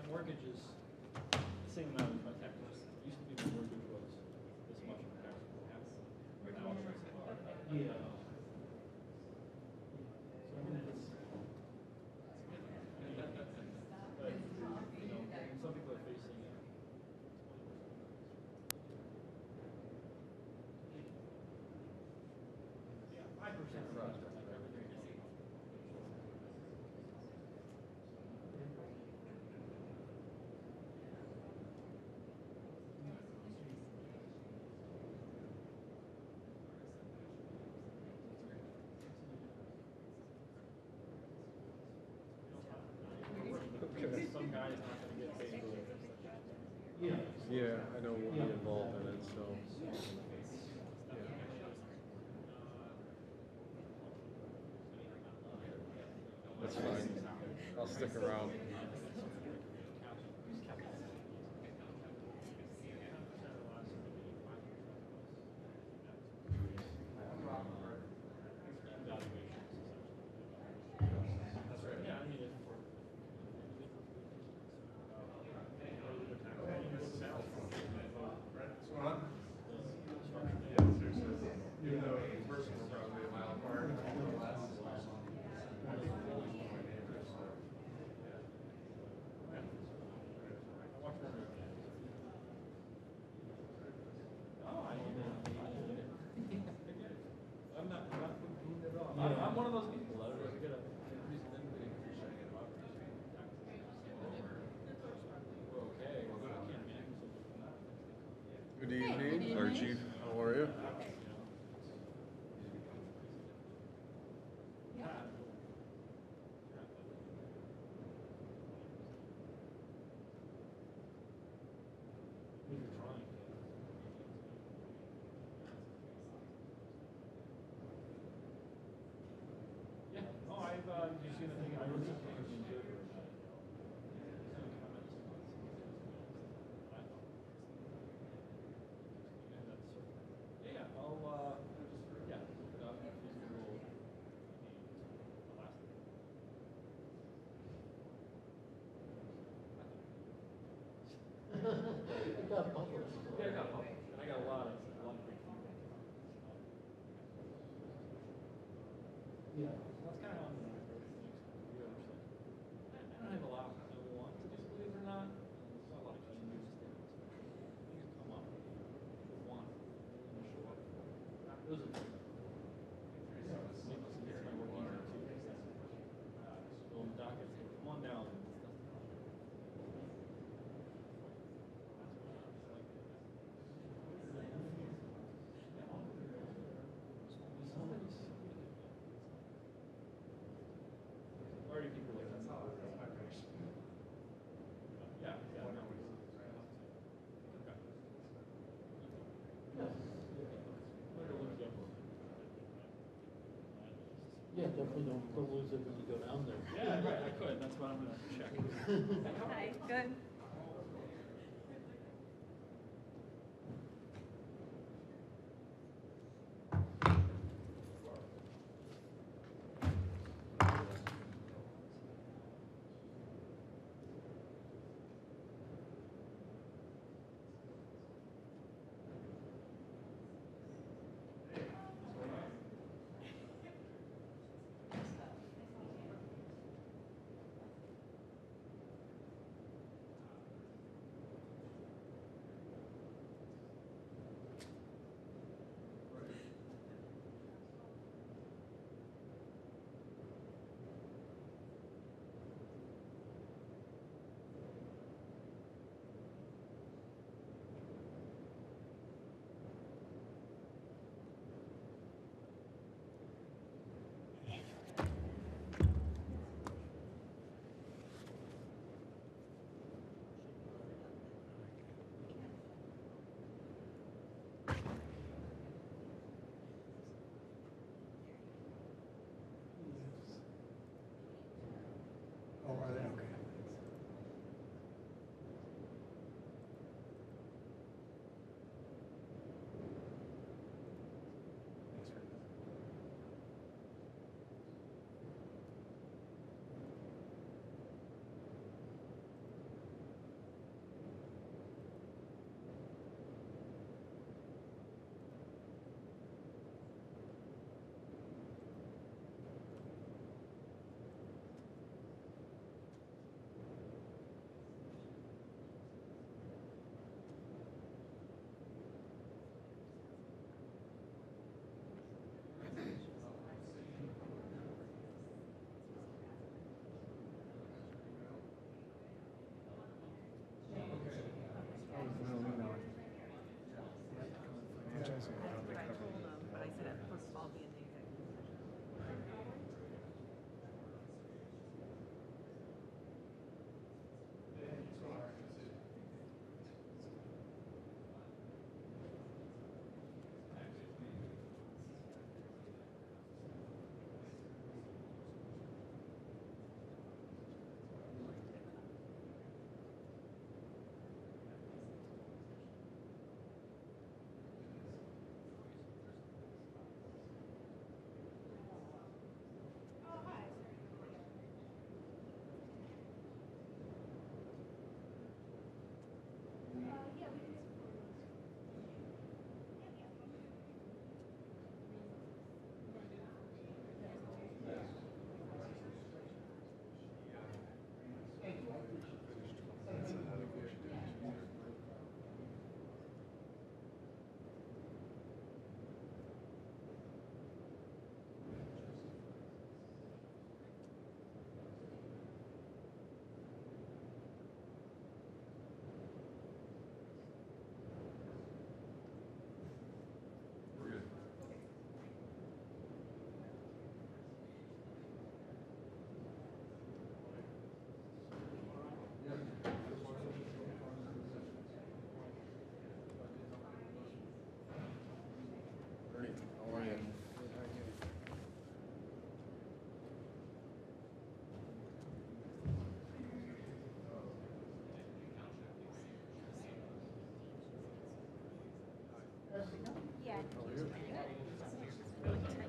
Mortgages, the same amount as my taxes. It used to be the mortgage was this much of tax. Now it's yeah. So I mean, it's but you know, some people are facing yeah, 5% rust. Okay. Some guy's not going to get paid for it. Yeah, I know we'll be involved in it, so. Yeah. That's fine. I'll stick around. I'm one of those people that are going to get a Good evening, our chief. How are you? Did you see the thing? I wrote something. Yeah, I'll yeah, It got published. Yeah, I got published, and I got a lot of great feedback. Yeah, that's kind of how I'm doing it. I don't have a lot I want to do, believe it or not. There's not a lot of changes. Things come up. People want to show up. Those are things. It's my work easier too. So docket, come on down. Already people like that's my patient. Yeah, yeah. Okay. Yeah, definitely don't lose it when you go down there. Yeah, right, I could. That's what I'm going to check. Hi, good. instead of postpone being the executive session. Ernie, how are you? Yeah. How are you? Really tight.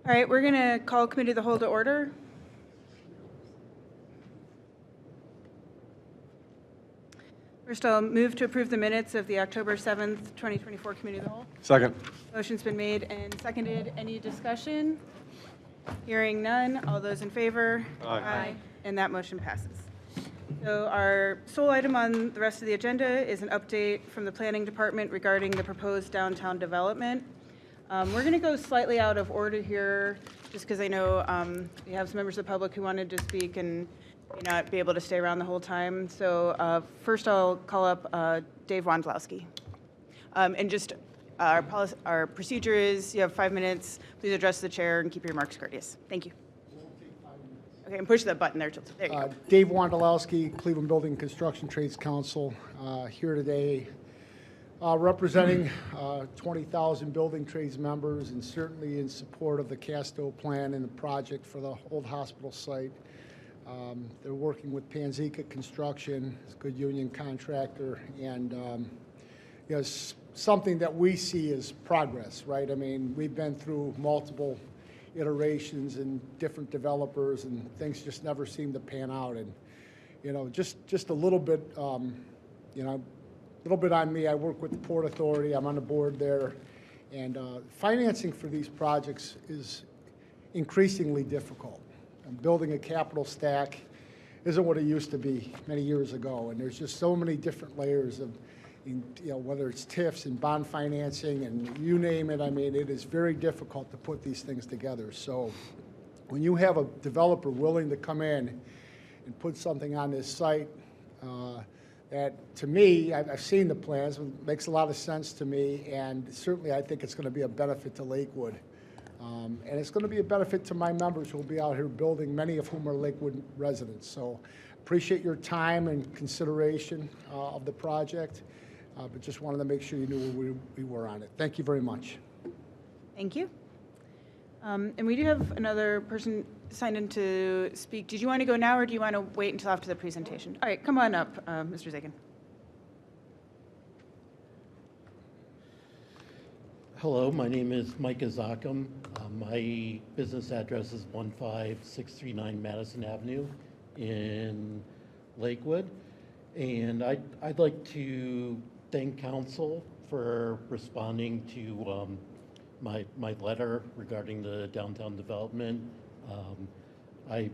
All right, we're going to call committee of the whole to order. First, I'll move to approve the minutes of the October 7th, 2024 committee of the whole. Second. Motion's been made and seconded. Any discussion? Hearing none. All those in favor? Aye. And that motion passes. So our sole item on the rest of the agenda is an update from the planning department regarding the proposed downtown development. We're going to go slightly out of order here, just because I know we have some members of the public who wanted to speak and may not be able to stay around the whole time. So first I'll call up Dave Wondlowski. And just our procedure is you have 5 minutes. Please address the chair and keep your remarks courteous. Thank you. Okay, and push that button there. There you go. Dave Wondlowski, Cleveland Building Construction Trades Council, here today representing 20,000 building trades members and certainly in support of the Casto plan and the project for the old hospital site. They're working with Panzica Construction, it's a good union contractor, and it's something that we see as progress, right? I mean, we've been through multiple iterations and different developers, and things just never seem to pan out. And Just a little bit, a little bit on me. I work with the Port Authority. I'm on the board there. And financing for these projects is increasingly difficult. And building a capital stack isn't what it used to be many years ago. And there's just so many different layers of, whether it's TIFs and bond financing and you name it. I mean, it is very difficult to put these things together. So when you have a developer willing to come in and put something on this site, that to me, I've seen the plans, it makes a lot of sense to me, and certainly I think it's going to be a benefit to Lakewood. And it's going to be a benefit to my members who will be out here building, many of whom are Lakewood residents. So appreciate your time and consideration of the project, but just wanted to make sure you knew where we were on it. Thank you very much. Thank you. And we do have another person signed in to speak. Did you want to go now, or do you want to wait until after the presentation? All right, come on up, Mr. Zagan. Hello, my name is Mike Azakum. My business address is 15639 Madison Avenue in Lakewood. And I'd like to thank council for responding to my letter regarding the downtown development. I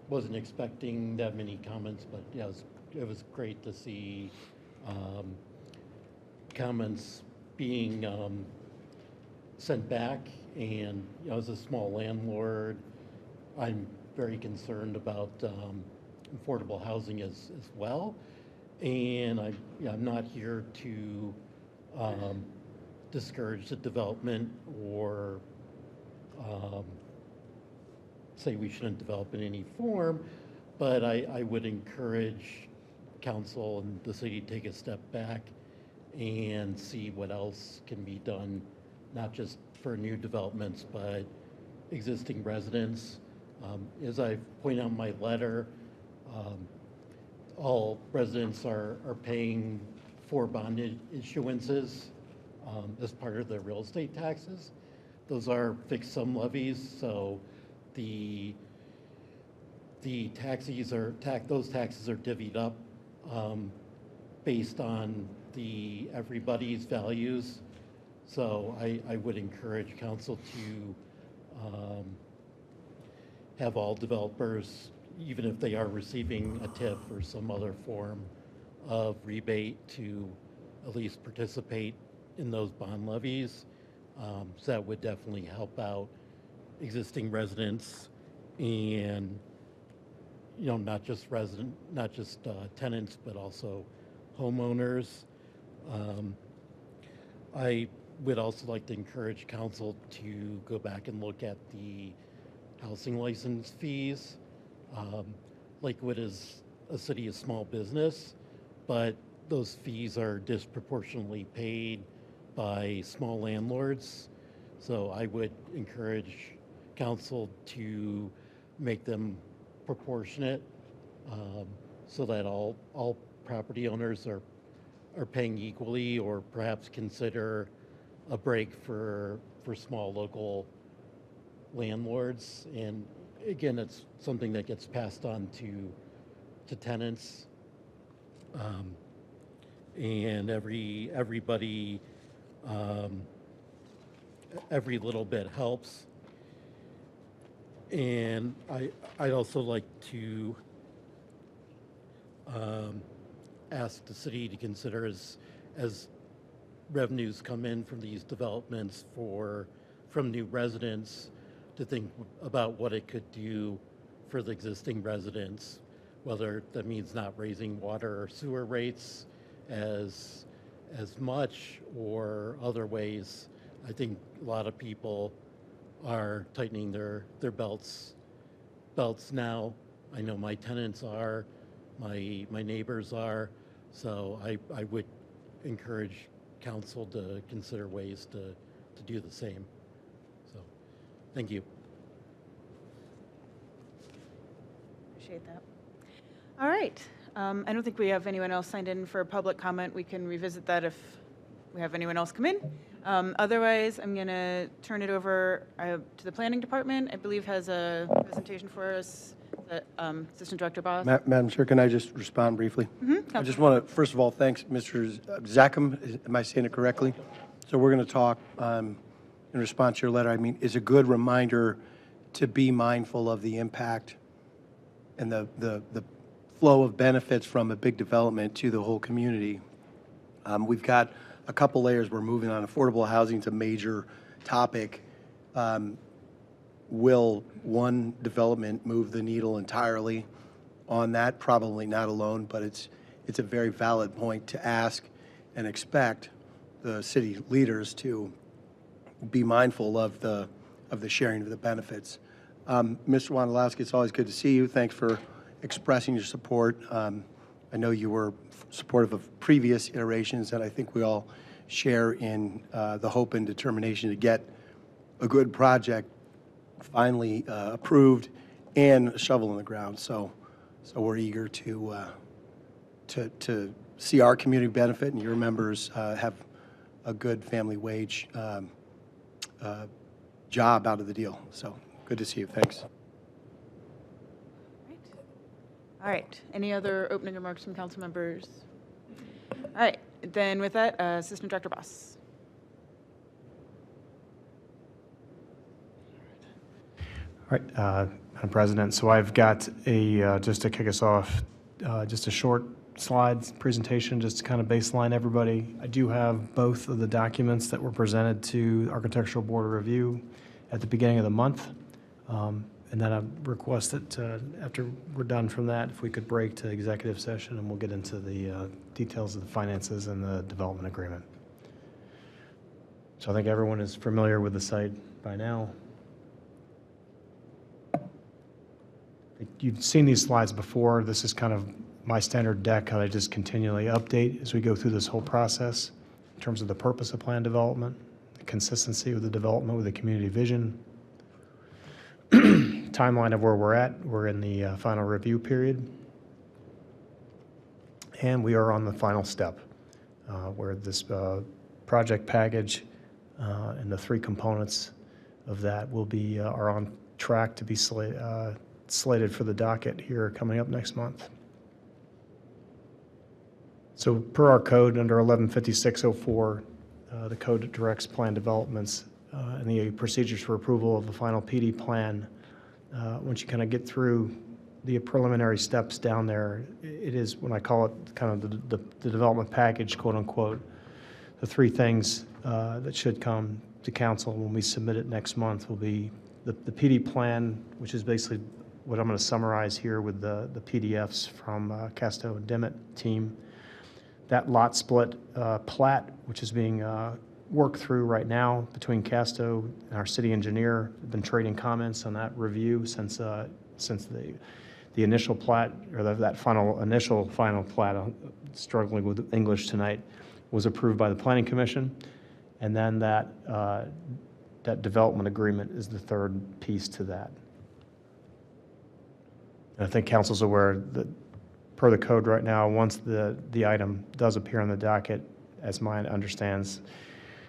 wasn't expecting that many comments, but yeah, it was great to see comments being sent back. And as a small landlord, I'm very concerned about affordable housing as well. And I'm not here to discourage the development or say we shouldn't develop in any form, but I would encourage council and the city to take a step back and see what else can be done, not just for new developments, but existing residents. As I point out in my letter, all residents are paying for bond issuances as part of their real estate taxes. Those are fixed sum levies, so the those taxes are divvied up based on everybody's values. So I would encourage council to have all developers, even if they are receiving a TIF or some other form of rebate, to at least participate in those bond levies. So that would definitely help out existing residents and not just tenants, but also homeowners. I would also like to encourage council to go back and look at the housing license fees. Lakewood is a city of small business, but those fees are disproportionately paid by small landlords. So I would encourage council to make them proportionate so that all property owners are paying equally, or perhaps consider a break for small local landlords. And again, it's something that gets passed on to tenants. And everybody, every little bit helps. And I'd also like to ask the city to consider, as revenues come in from these developments from new residents, to think about what it could do for the existing residents, whether that means not raising water or sewer rates as much, or other ways. I think a lot of people are tightening their belts now. I know my tenants are, my neighbors are, so I would encourage council to consider ways to do the same. So, thank you. Appreciate that. All right. I don't think we have anyone else signed in for public comment. We can revisit that if we have anyone else come in. Otherwise, I'm going to turn it over to the planning department. I believe has a presentation for us, Assistant Director Boss. Madam Chair, can I just respond briefly? I just want to, first of all, thanks, Mr. Zachem. Am I saying it correctly? So we're going to talk in response to your letter. I mean, it's a good reminder to be mindful of the impact and the flow of benefits from a big development to the whole community. We've got a couple layers we're moving on. Affordable housing is a major topic. Will one development move the needle entirely on that? Probably not alone, but it's a very valid point to ask and expect the city leaders to be mindful of the sharing of the benefits. Mr. Wondolowski, it's always good to see you. Thanks for expressing your support. I know you were supportive of previous iterations, and I think we all share in the hope and determination to get a good project finally approved and a shovel in the ground. So we're eager to see our community benefit and your members have a good family wage job out of the deal. So good to see you. Thanks. All right. Any other opening remarks from council members? All right. Then with that, Assistant Director Boss. All right, Madam President, so I've got a, just to kick us off, just a short slides presentation, just to kind of baseline everybody. I do have both of the documents that were presented to Architectural Board of Review at the beginning of the month. And then I request that after we're done from that, if we could break to executive session and we'll get into the details of the finances and the development agreement. So I think everyone is familiar with the site by now. You've seen these slides before. This is kind of my standard deck, how I just continually update as we go through this whole process in terms of the purpose of plan development, the consistency with the development with the community vision, timeline of where we're at. We're in the final review period, and we are on the final step where this project package and the three components of that will be are on track to be slated for the docket here coming up next month. So per our code under 115604, the code that directs plan developments and the procedures for approval of the final PD plan. Once you kind of get through the preliminary steps down there, it is, when I call it kind of the development package, quote unquote, the three things that should come to council when we submit it next month will be the PD plan, which is basically what I'm going to summarize here with the PDFs from Casto and Dimmitt team. That lot split plat, which is being worked through right now between Casto and our city engineer. We've been trading comments on that review since the initial plat, or that initial final plat, I'm struggling with English tonight, was approved by the Planning Commission. And then that development agreement is the third piece to that. And I think council's aware that per the code right now, once the item does appear on the docket, as mine understands,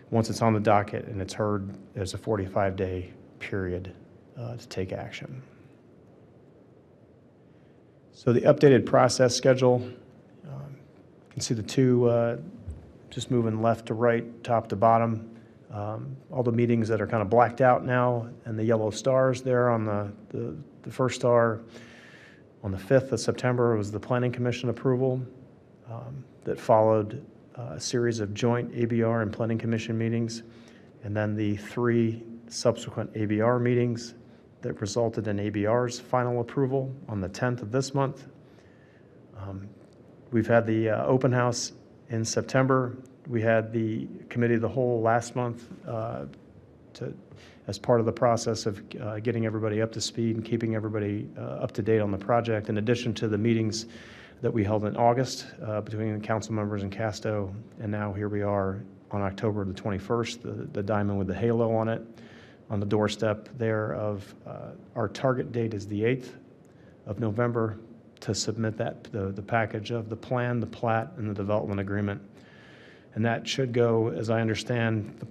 once it's on the docket and it's heard, there's a 45-day period to take action. So the updated process schedule, you can see the two just moving left to right, top to bottom. All the meetings that are kind of blacked out now, and the yellow stars there on the first star. On the 5th of September was the Planning Commission approval that followed a series of joint ABR and Planning Commission meetings, and then the 3 subsequent ABR meetings that resulted in ABR's final approval on the 10th of this month. We've had the open house in September. We had the committee of the whole last month as part of the process of getting everybody up to speed and keeping everybody up to date on the project, in addition to the meetings that we held in August between the council members and Casto, and now here we are on October the 21st, the diamond with the halo on it, on the doorstep there of our target date is the 8th of November to submit the package of the plan, the plat, and the development agreement And that should go, as I understand,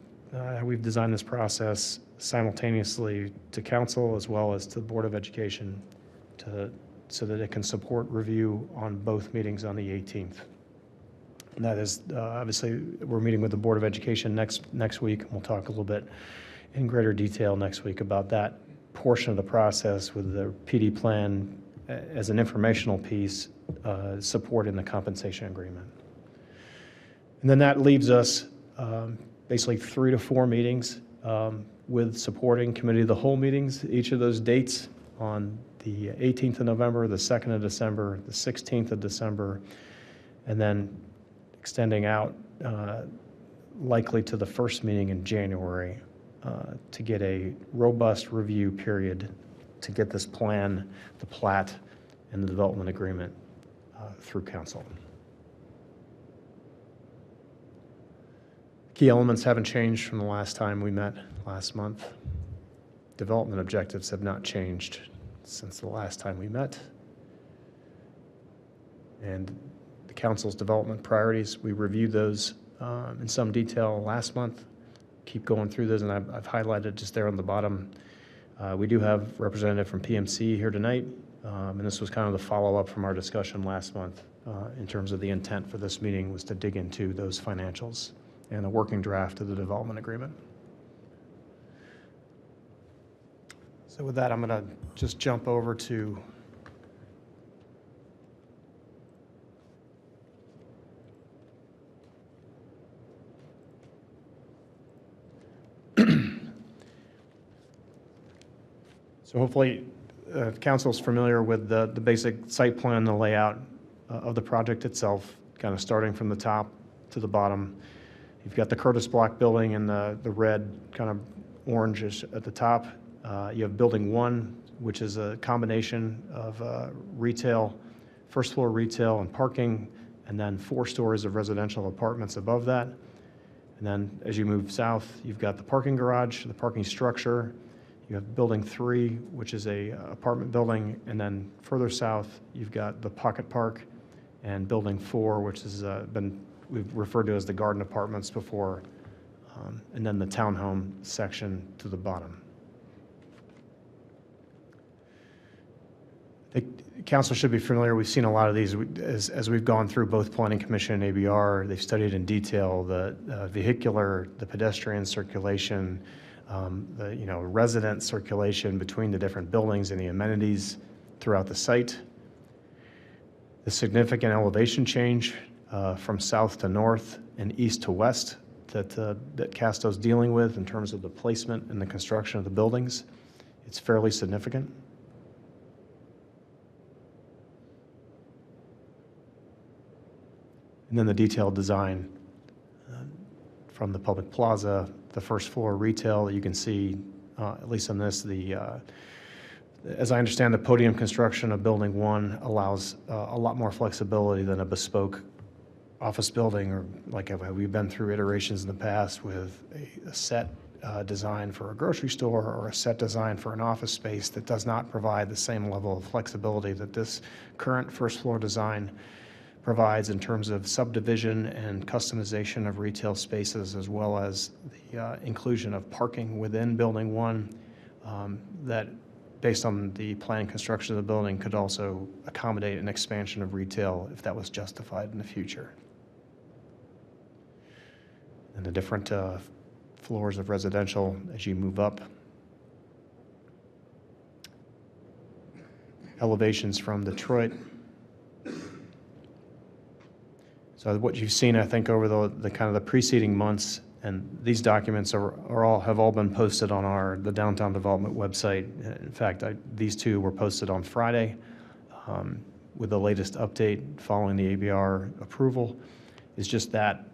we've designed this process simultaneously to council as well as to the Board of Education so that it can support review on both meetings on the 18th. And that is, obviously, we're meeting with the Board of Education next week, and we'll talk a little bit in greater detail next week about that portion of the process with the PD plan as an informational piece, supporting the compensation agreement. And then that leaves us basically 3 to 4 meetings with supporting committee of the whole meetings, each of those dates on the 18th of November, the 2nd of December, the 16th of December, and then extending out likely to the first meeting in January to get a robust review period to get this plan, the plat, and the development agreement through council. Key elements haven't changed from the last time we met last month. Development objectives have not changed since the last time we met. And the council's development priorities, we reviewed those in some detail last month. Keep going through those, and I've highlighted just there on the bottom. We do have a representative from PMC here tonight, and this was kind of the follow-up from our discussion last month in terms of the intent for this meeting was to dig into those financials and a working draft of the development agreement. So with that, I'm going to just jump over to so hopefully council's familiar with the basic site plan, the layout of the project itself, kind of starting from the top to the bottom. You've got the Curtis Block building and the red kind of orangish at the top. You have building 1, which is a combination of retail, first floor retail and parking, and then 4 stories of residential apartments above that. And then as you move south, you've got the parking garage, the parking structure. You have building 3, which is a apartment building, and then further south, you've got the pocket park, and building 4, which has we've referred to as the garden apartments before, and then the townhome section to the bottom. The council should be familiar. We've seen a lot of these as we've gone through both Planning Commission and ABR. They've studied in detail the vehicular, the pedestrian circulation, the resident circulation between the different buildings and the amenities throughout the site. The significant elevation change from south to north and east to west that Casto's dealing with in terms of the placement and the construction of the buildings. It's fairly significant. And then the detailed design from the public plaza, the first floor retail, you can see, at least on this, as I understand, the podium construction of building 1 allows a lot more flexibility than a bespoke office building, or like we've been through iterations in the past with a set design for a grocery store or a set design for an office space that does not provide the same level of flexibility that this current first floor design provides in terms of subdivision and customization of retail spaces, as well as the inclusion of parking within building 1 that, based on the planned construction of the building, could also accommodate an expansion of retail if that was justified in the future. And the different floors of residential as you move up. Elevations from Detroit. So what you've seen, I think, over the kind of the preceding months, and these documents have all been posted on the Downtown Development website. In fact, these 2 were posted on Friday with the latest update following the ABR approval. Is just that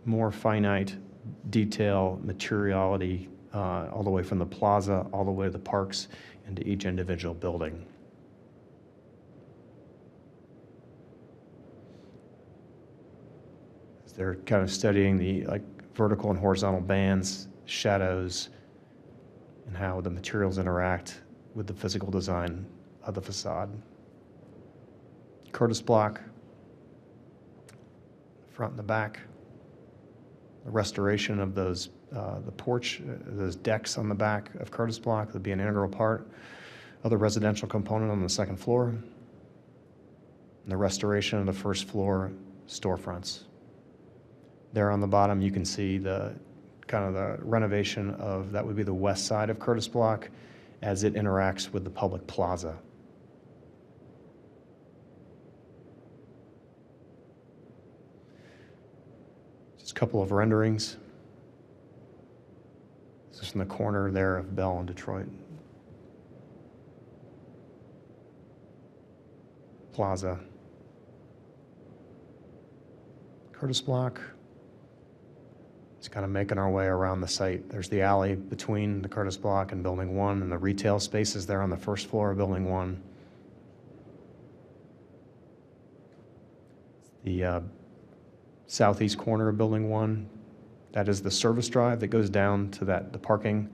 more finite detail, materiality, all the way from the plaza, all the way to the parks, into each individual building. They're kind of studying the vertical and horizontal bands, shadows, and how the materials interact with the physical design of the facade. Curtis Block, front and the back. The restoration of those, the porch, those decks on the back of Curtis Block would be an integral part of the residential component on the second floor. And the restoration of the first floor storefronts. There on the bottom, you can see the kind of the renovation of, that would be the west side of Curtis Block as it interacts with the public plaza. Just a couple of renderings. This is from the corner there of Bell and Detroit. Plaza. Curtis Block. Just kind of making our way around the site. There's the alley between the Curtis Block and Building 1, and the retail spaces there on the first floor of Building 1. The southeast corner of Building 1, that is the service drive that goes down to the parking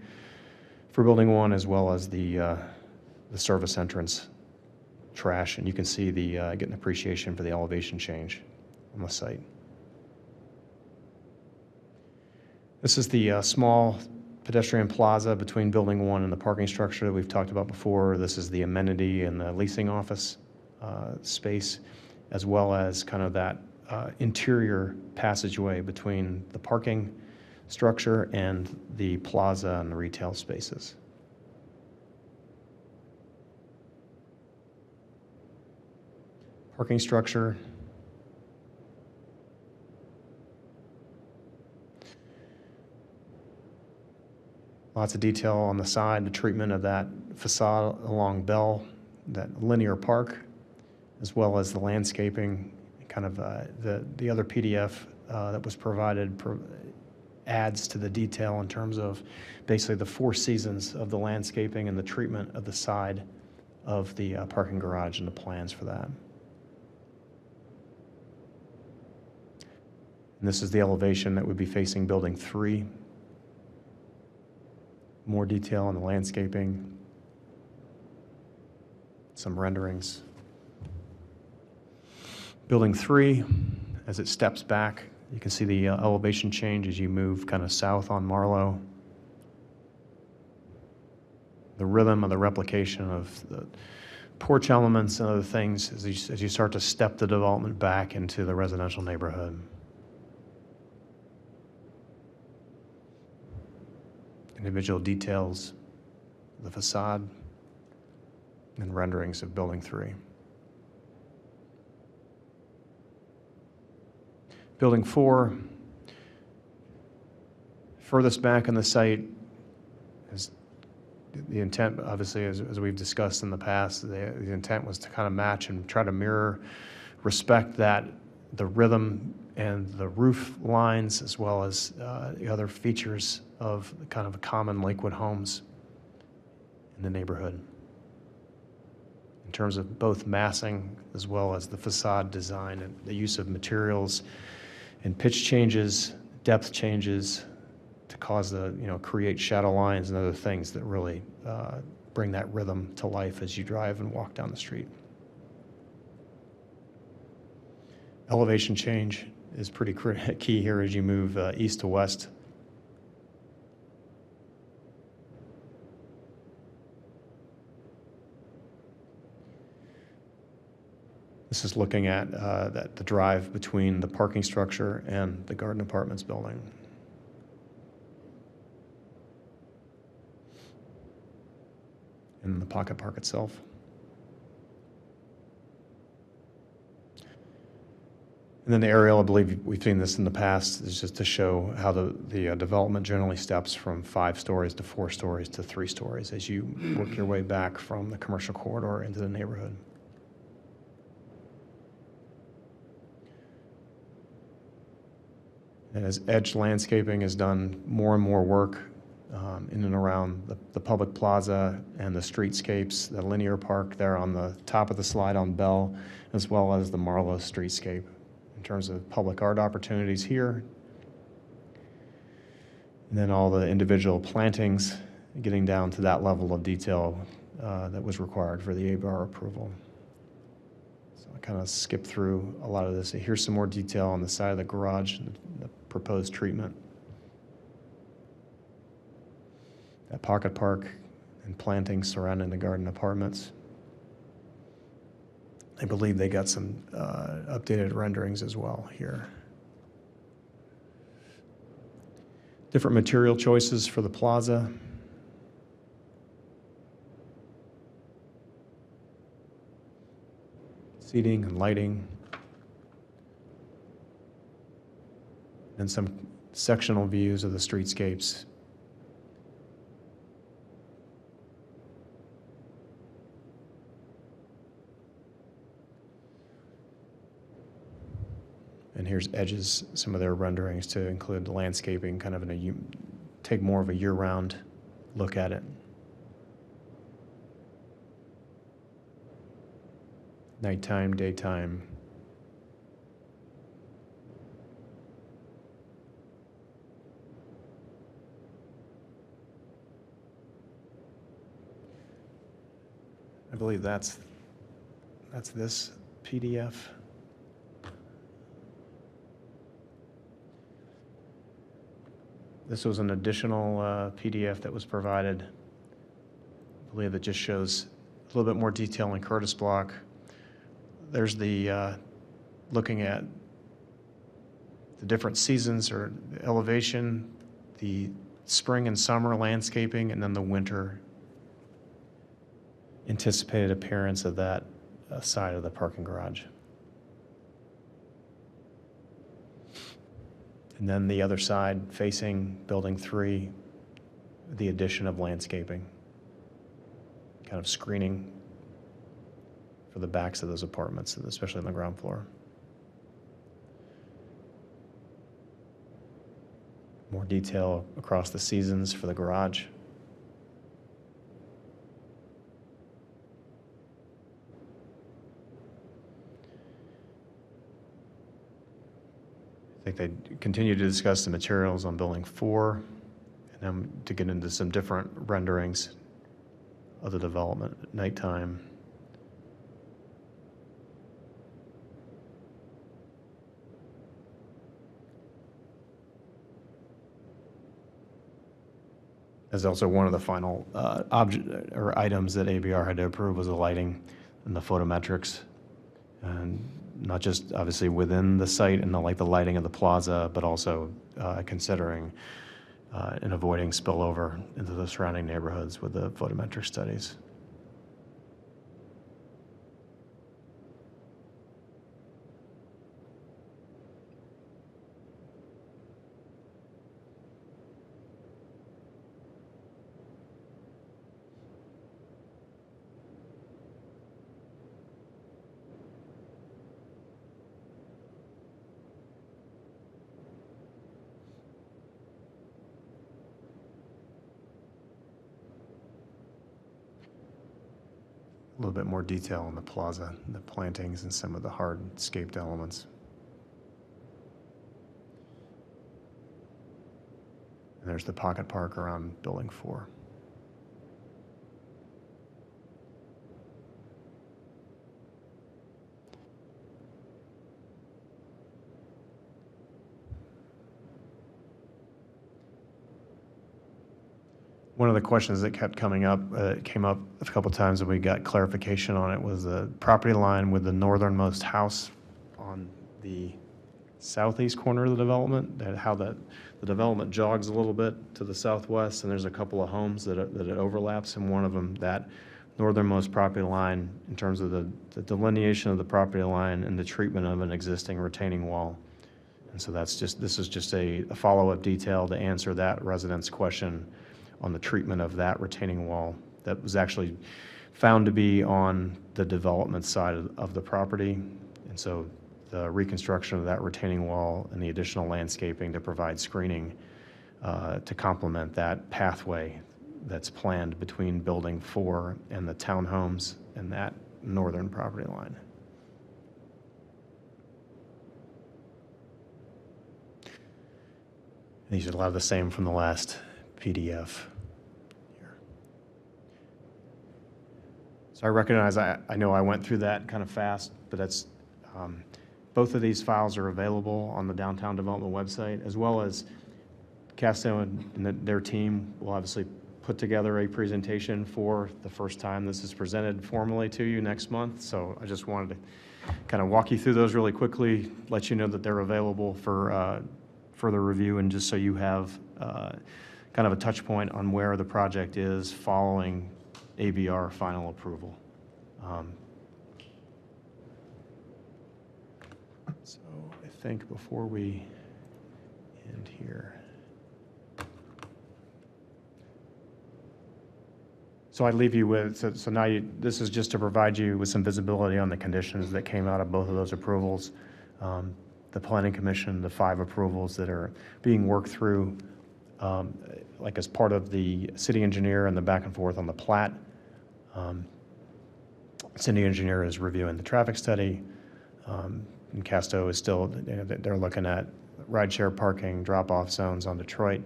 for Building 1, as well as the service entrance trash. And you can see the get an appreciation for the elevation change on the site. This is the small pedestrian plaza between Building 1 and the parking structure that we've talked about before. This is the amenity and the leasing office space, as well as kind of that interior passageway between the parking structure and the plaza and the retail spaces. Parking structure. Lots of detail on the side, the treatment of that facade along Bell, that linear park, as well as the landscaping, kind of the other PDF that was provided adds to the detail in terms of basically the 4 seasons of the landscaping and the treatment of the side of the parking garage and the plans for that. And this is the elevation that would be facing Building 3. More detail on the landscaping, some renderings. Building 3, as it steps back, you can see the elevation change as you move kind of south on Marlowe. The rhythm of the replication of the porch elements and other things as you start to step the development back into the residential neighborhood. Individual details of the facade and renderings of Building 3. Building 4, furthest back on the site, is the intent, obviously, as we've discussed in the past, the intent was to kind of match and try to mirror, respect that, the rhythm and the roof lines, as well as the other features of kind of common Lakewood homes in the neighborhood. In terms of both massing as well as the facade design and the use of materials and pitch changes, depth changes to cause create shadow lines and other things that really bring that rhythm to life as you drive and walk down the street. Elevation change is pretty key here as you move east to west. This is looking at the drive between the parking structure and the Garden Apartments building. And the pocket park itself. And then the aerial, I believe we've seen this in the past, is just to show how the development generally steps from 5 stories to 4 stories to 3 stories as you work your way back from the commercial corridor into the neighborhood. And as edge landscaping has done more and more work in and around the public plaza and the streetscapes, the linear park there on the top of the slide on Bell, as well as the Marlowe streetscape. In terms of public art opportunities here, and then all the individual plantings, getting down to that level of detail that was required for the ABR approval. So I kind of skipped through a lot of this. Here's some more detail on the side of the garage and the proposed treatment. That pocket park and plantings surrounding the garden apartments. I believe they got some updated renderings as well here. Different material choices for the plaza. Seating and lighting. And some sectional views of the streetscapes. And here's Edge's, some of their renderings to include the landscaping, kind of take more of a year-round look at it. Nighttime, daytime. I believe that's this PDF. This was an additional PDF that was provided. I believe it just shows a little bit more detail in Curtis Block. There's the looking at the different seasons or the elevation, the spring and summer landscaping, and then the winter anticipated appearance of that side of the parking garage. And then the other side facing Building 3, the addition of landscaping, kind of screening for the backs of those apartments, especially on the ground floor. More detail across the seasons for the garage. I think they continue to discuss the materials on Building 4 and then to get into some different renderings of the development at nighttime. As also one of the final items that ABR had to approve was the lighting and the photometrics, and not just obviously within the site and the lighting of the plaza, but also considering and avoiding spillover into the surrounding neighborhoods with the photometric studies. A little bit more detail on the plaza, the plantings, and some of the hardscaped elements. And there's the pocket park around Building 4. One of the questions that kept coming up, came up a couple times and we got clarification on it, was the property line with the northernmost house on the southeast corner of the development, and how the development jogs a little bit to the southwest, and there's a couple of homes that it overlaps, and one of them, that northernmost property line, in terms of the delineation of the property line and the treatment of an existing retaining wall. And so this is just a follow-up detail to answer that resident's question on the treatment of that retaining wall that was actually found to be on the development side of the property. And so the reconstruction of that retaining wall and the additional landscaping to provide screening to complement that pathway that's planned between Building 4 and the townhomes and that northern property line. These are a lot of the same from the last PDF here. So So I recognize, I know I went through that kind of fast, but that's, both of these files are available on the Downtown Development website, as well as Casto and their team will obviously put together a presentation for the first time this is presented formally to you next month. So I just wanted to kind of walk you through those really quickly, let you know that they're available for further review, and just so you have kind of a touch point on where the project is following ABR final approval. So I think before we end here. So I leave you with, so now this is just to provide you with some visibility on the conditions that came out of both of those approvals. The Planning Commission, the 5 approvals that are being worked through, like as part of the city engineer and the back and forth on the plat. City engineer is reviewing the traffic study. And Casto is still, they're looking at rideshare parking, drop-off zones on Detroit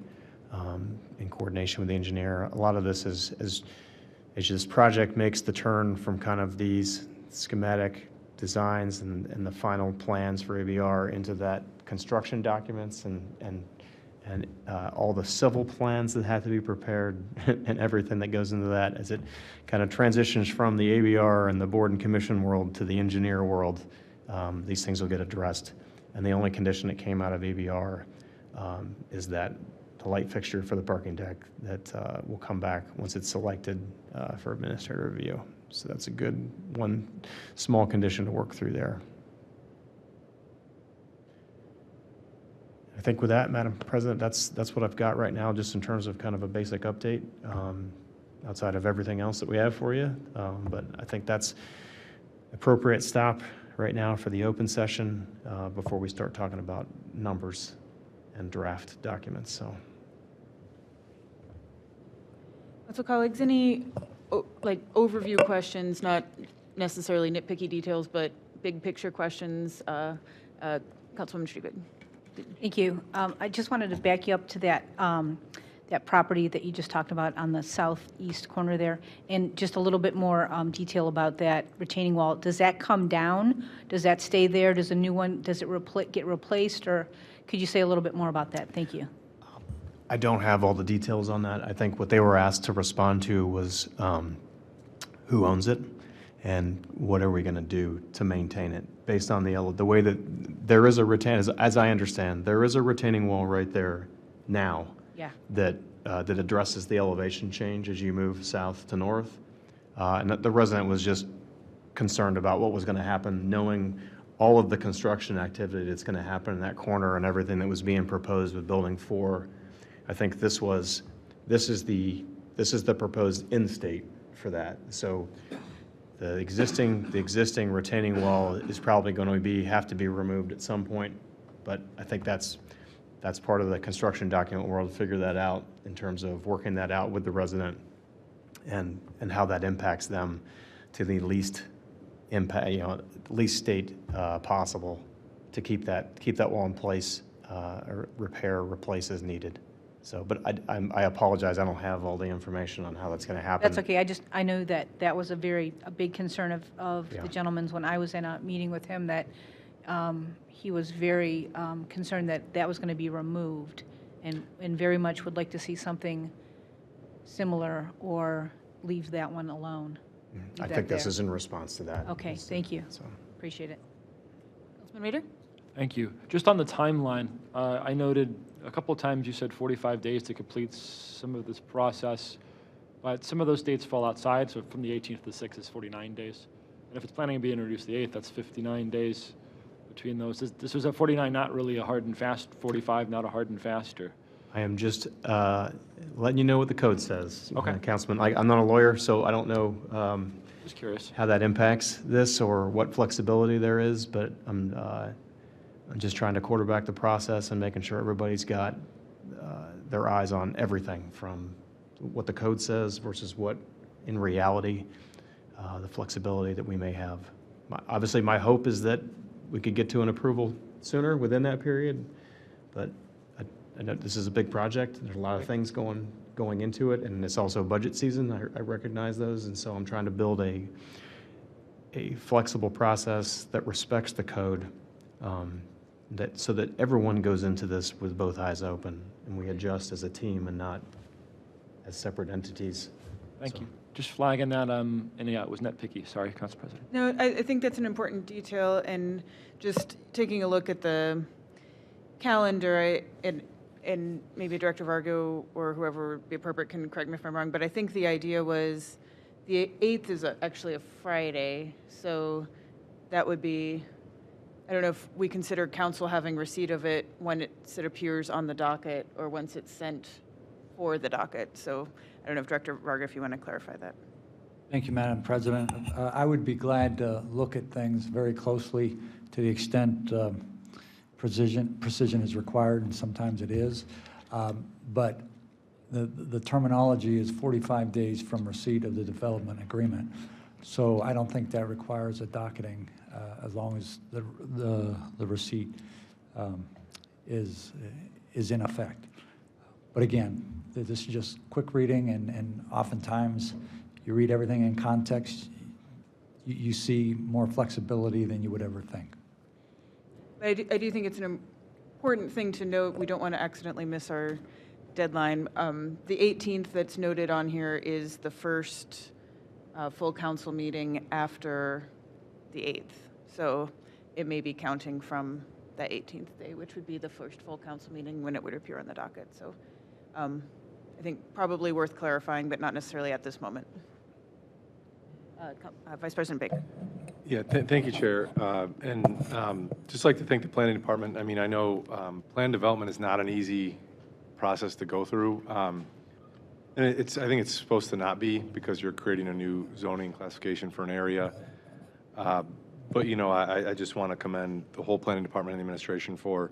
in coordination with the engineer. A lot of this is as this project makes the turn from kind of these schematic designs and the final plans for ABR into that construction documents and all the civil plans that have to be prepared and everything that goes into that, as it kind of transitions from the ABR and the board and commission world to the engineer world. These things will get addressed. And the only condition that came out of ABR is that the light fixture for the parking deck that will come back once it's selected for administrative review. So that's a good one small condition to work through there. I think with that, Madam President, that's what I've got right now, just in terms of kind of a basic update, outside of everything else that we have for you. But I think that's appropriate stop right now for the open session before we start talking about numbers and draft documents. So, colleagues, any overview questions, not necessarily nitpicky details, but big picture questions? Councilwoman Striebeck. Thank you. I just wanted to back you up to that that property that you just talked about on the southeast corner there, and just a little bit more detail about that retaining wall. Does that come down? Does that stay there? Does a new one, does it get replaced? Or could you say a little bit more about that? Thank you. I don't have all the details on that. I think what they were asked to respond to was who owns it and what are we going to do to maintain it, based on the way that there is a as I understand, there is a retaining wall right there now. Yeah. That addresses the elevation change as you move south to north. And the resident was just concerned about what was going to happen, knowing all of the construction activity that's going to happen in that corner and everything that was being proposed with Building 4. I think this is the proposed end state for that. So the existing retaining wall is probably going to have to be removed at some point, but I think that's part of the construction document. We'll figure that out in terms of working that out with the resident and how that impacts them to the least impact, least state possible to keep that wall in place, or replace as needed. So, but I apologize, I don't have all the information on how that's going to happen. That's okay. I know that was a big concern of Yeah. the gentleman's when I was in a meeting with him, that he was very concerned that was going to be removed, and very much would like to see something similar or leave that one alone. I think this is in response to that. Okay, thank you. So. Appreciate it. Councilman Rader? Thank you. Just on the timeline, I noted a couple of times you said 45 days to complete some of this process, but some of those dates fall outside, so from the 18th to the 6th is 49 days. And if it's planning to be introduced the 8th, that's 59 days between those. This was at 49, not really a hard and fast, 45, not a hard and fast, or? I am just letting you know what the code says. Okay. Councilman, I'm not a lawyer, so I don't know Just curious. how that impacts this or what flexibility there is, but I'm just trying to quarterback the process and making sure everybody's got their eyes on everything from what the code says versus what, in reality, the flexibility that we may have. Obviously, my hope is that we could get to an approval sooner within that period, but I know this is a big project. There's a lot of things going going into it, and it's also budget season. I recognize those, and so I'm trying to build a flexible process that respects the code, so that everyone goes into this with both eyes open, and we adjust as a team and not as separate entities. Thank you. Just flagging that, and yeah, it was nitpicky. Sorry, Council President. No, I think that's an important detail, and just taking a look at the calendar, and maybe Director Vargo or whoever would be appropriate can correct me if I'm wrong, but I think the idea was the 8th is actually a Friday, so that would be, I don't know if we consider council having receipt of it when it appears on the docket or once it's sent for the docket. So I don't know if Director Varga, if you want to clarify that. Thank you, Madam President. I would be glad to look at things very closely to the extent precision is required, and sometimes it is. But the terminology is 45 days from receipt of the development agreement. So I don't think that requires a docketing as long as the receipt is in effect. But again, this is just quick reading, and oftentimes you read everything in context, you see more flexibility than you would ever think. I do think it's an important thing to note. We don't want to accidentally miss our deadline. The 18th that's noted on here is the first full council meeting after the 8th. So it may be counting from the 18th day, which would be the first full council meeting when it would appear on the docket. So I think probably worth clarifying, but not necessarily at this moment. Vice President Baker. Yeah, thank you, Chair. Just like to thank the Planning Department. I mean, I know plan development is not an easy process to go through. And I think it's supposed to not be, because you're creating a new zoning classification for an area. But, you know, I just want to commend the whole Planning Department and the administration for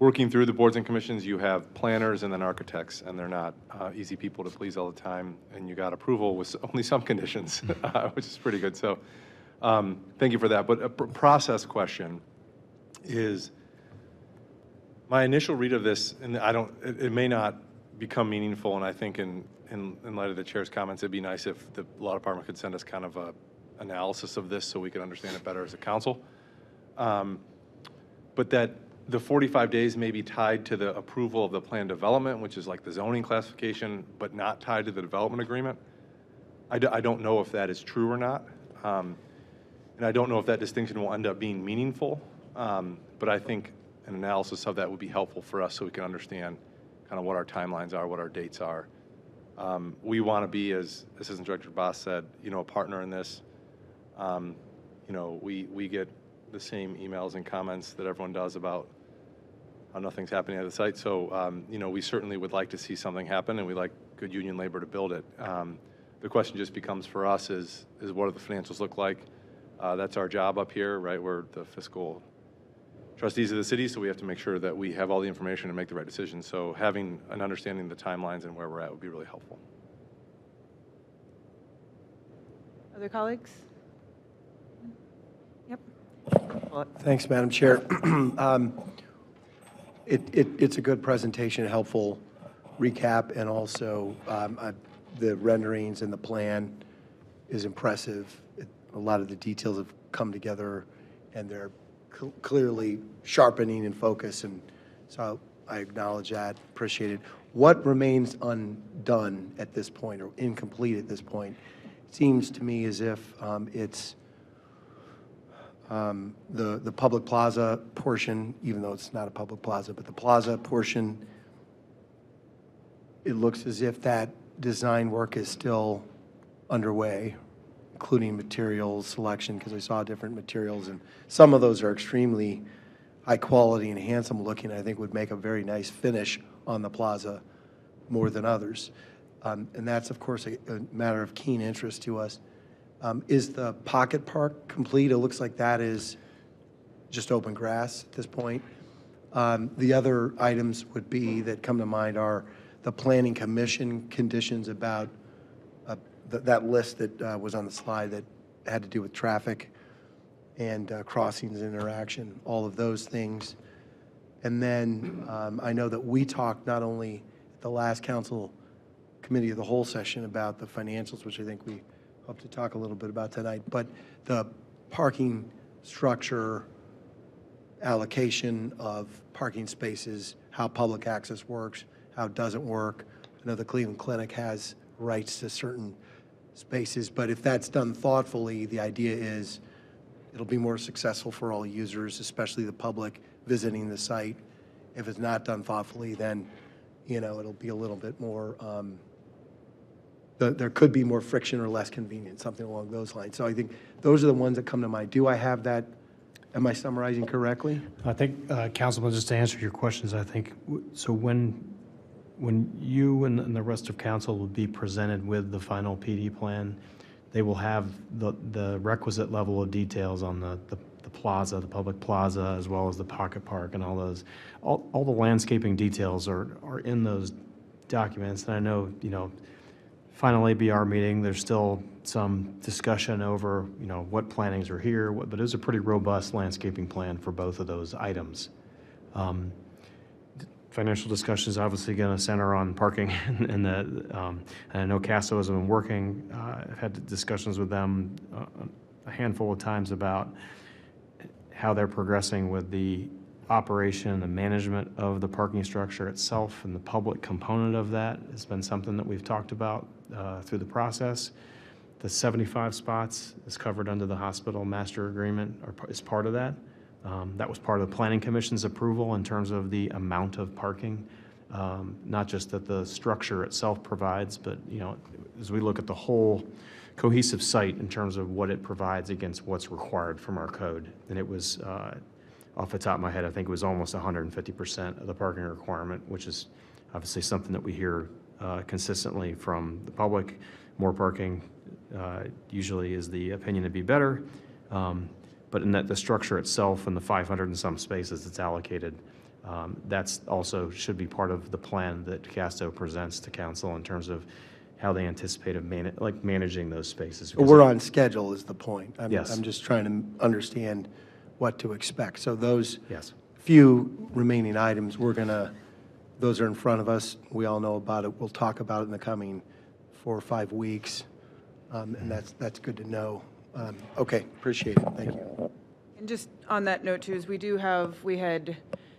working through the boards and commissions. You have planners and then architects, and they're not easy people to please all the time. And you got approval with only some conditions, which is pretty good. So thank you for that. But a process question is, my initial read of this, and it may not become meaningful, and I think in light of the chair's comments, it'd be nice if the law department could send us kind of a analysis of this so we could understand it better as a council. But that the 45 days may be tied to the approval of the plan development, which is like the zoning classification, but not tied to the development agreement. I don't know if that is true or not. And I don't know if that distinction will end up being meaningful. But I think an analysis of that would be helpful for us so we can understand kind of what our timelines are, what our dates are. We want to be, as Assistant Director Boss said, you know, a partner in this. You know, we get the same emails and comments that everyone does about how nothing's happening at the site. So, you know, we certainly would like to see something happen, and we like good union labor to build it. The question just becomes for us is what do the financials look like? That's our job up here, right? We're the fiscal trustees of the city, so we have to make sure that we have all the information and make the right decisions. So having an understanding of the timelines and where we're at would be really helpful. Other colleagues? Yep. Thanks, Madam Chair. It's a good presentation, helpful recap, and also the renderings and the plan is impressive. A lot of the details have come together, and they're clearly sharpening in focus, and so I acknowledge that, appreciate it. What remains undone at this point, or incomplete at this point? It seems to me as if it's the public plaza portion, even though it's not a public plaza, but the plaza portion, it looks as if that design work is still underway, including materials selection, because I saw different materials, and some of those are extremely high quality and handsome looking. I think would make a very nice finish on the plaza more than others. And that's, of course, a matter of keen interest to us. Is the pocket park complete? It looks like that is just open grass at this point. The other items would be that come to mind are the Planning Commission conditions about that list that was on the slide that had to do with traffic and crossings interaction, all of those things. And then I know that we talked not only at the last council committee of the whole session about the financials, which I think we hope to talk a little bit about tonight. But the parking structure, allocation of parking spaces, how public access works, how it doesn't work. I know the Cleveland Clinic has rights to certain spaces, but if that's done thoughtfully, the idea is it'll be more successful for all users, especially the public visiting the site. If it's not done thoughtfully, then, it'll be a little bit more, there could be more friction or less convenience, something along those lines. So I think those are the ones that come to mind. Do I have that? Am I summarizing correctly? I think, Councilman, just to answer your questions, I think, so when you and the rest of council will be presented with the final PD plan, they will have the requisite level of details on the plaza, the public plaza, as well as the pocket park and all those. All the landscaping details are in those documents. And I know, final ABR meeting, there's still some discussion over, what plantings are here, but it was a pretty robust landscaping plan for both of those items. Financial discussion is obviously going to center on parking, and I know CASO has been working. I've had discussions with them a handful of times about how they're progressing with the operation and the management of the parking structure itself, and the public component of that has been something that we've talked about through the process. The 75 spots is covered under the hospital master agreement, or is part of that. That was part of the Planning Commission's approval in terms of the amount of parking, not just that the structure itself provides, but as we look at the whole cohesive site in terms of what it provides against what's required from our code. And it was, off the top of my head, I think it was almost 150% of the parking requirement, which is obviously something that we hear consistently from the public. More parking usually is the opinion to be better. But in that the structure itself and the 500 and some spaces that's allocated, that's also should be part of the plan that CASTO presents to council in terms of how they anticipate of managing those spaces. But we're on schedule is the point. Yes. I'm just trying to understand what to expect. So those Yes. few remaining items, those are in front of us. We all know about it. We'll talk about it in the coming 4 or 5 weeks. And that's good to know. Okay, appreciate it. Thank you. And just on that note too, is we had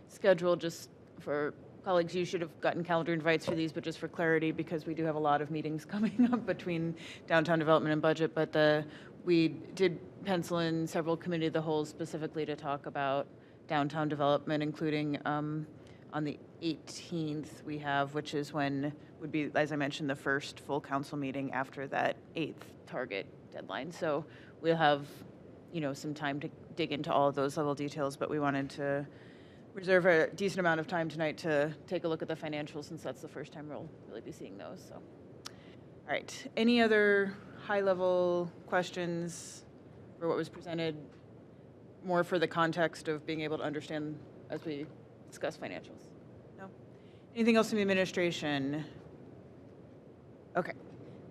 scheduled, just for colleagues, you should have gotten calendar invites for these, but just for clarity, because we do have a lot of meetings coming up between downtown development and budget, but we did pencil in several committee of the whole specifically to talk about downtown development, including on the 18th we have, which is when would be, as I mentioned, the first full council meeting after that 8th target deadline. So we'll have, some time to dig into all of those level details, but we wanted to reserve a decent amount of time tonight to take a look at the financials, since that's the first time we'll really be seeing those. So, all right. Any other high-level questions for what was presented, more for the context of being able to understand as we discuss financials? No? Anything else from the administration? Okay.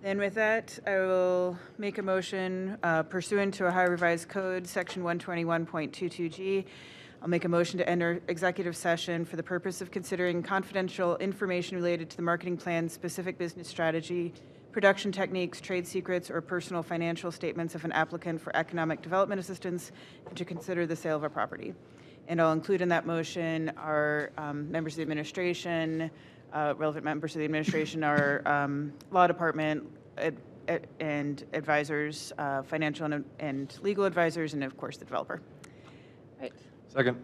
Then with that, I will make a motion pursuant to Ohio Revised Code, Section 121.22G. I'll make a motion to enter executive session for the purpose of considering confidential information related to the marketing plan, specific business strategy, production techniques, trade secrets, or personal financial statements of an applicant for economic development assistance, and to consider the sale of a property. And I'll include in that motion our members of the administration, relevant members of the administration, our law department, and advisors, financial and legal advisors, and of course the developer. Right. Second.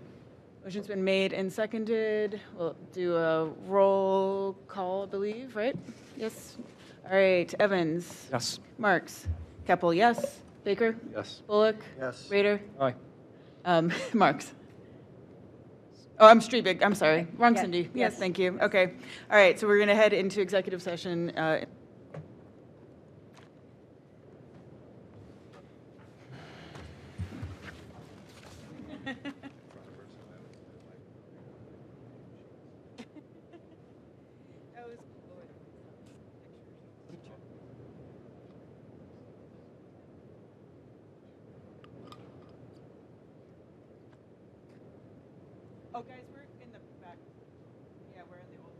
Motion's been made and seconded. We'll do a roll call, I believe, right? Yes. All right. Evans. Yes. Marks. Keppel, yes. Baker. Yes. Bullock. Yes. Rader. Aye. Marks. Oh, I'm Streebig. I'm sorry. Wrong Yes. Cindy. Yes, Yes. thank you. Okay. All right. So we're going to head into executive session. Oh, guys, we're in the back. Yeah, we're in the old.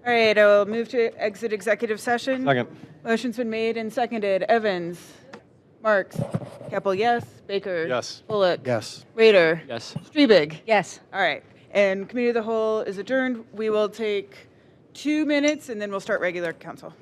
All right, I'll move to exit executive session. Second. Motion's been made and seconded. Evans. Marks. Keppel, yes. Baker. Yes. Bullock. Yes. Rader. Yes. Strebig. Yes. All right, and committee of the whole is adjourned. We will take 2 minutes and then we'll start regular council.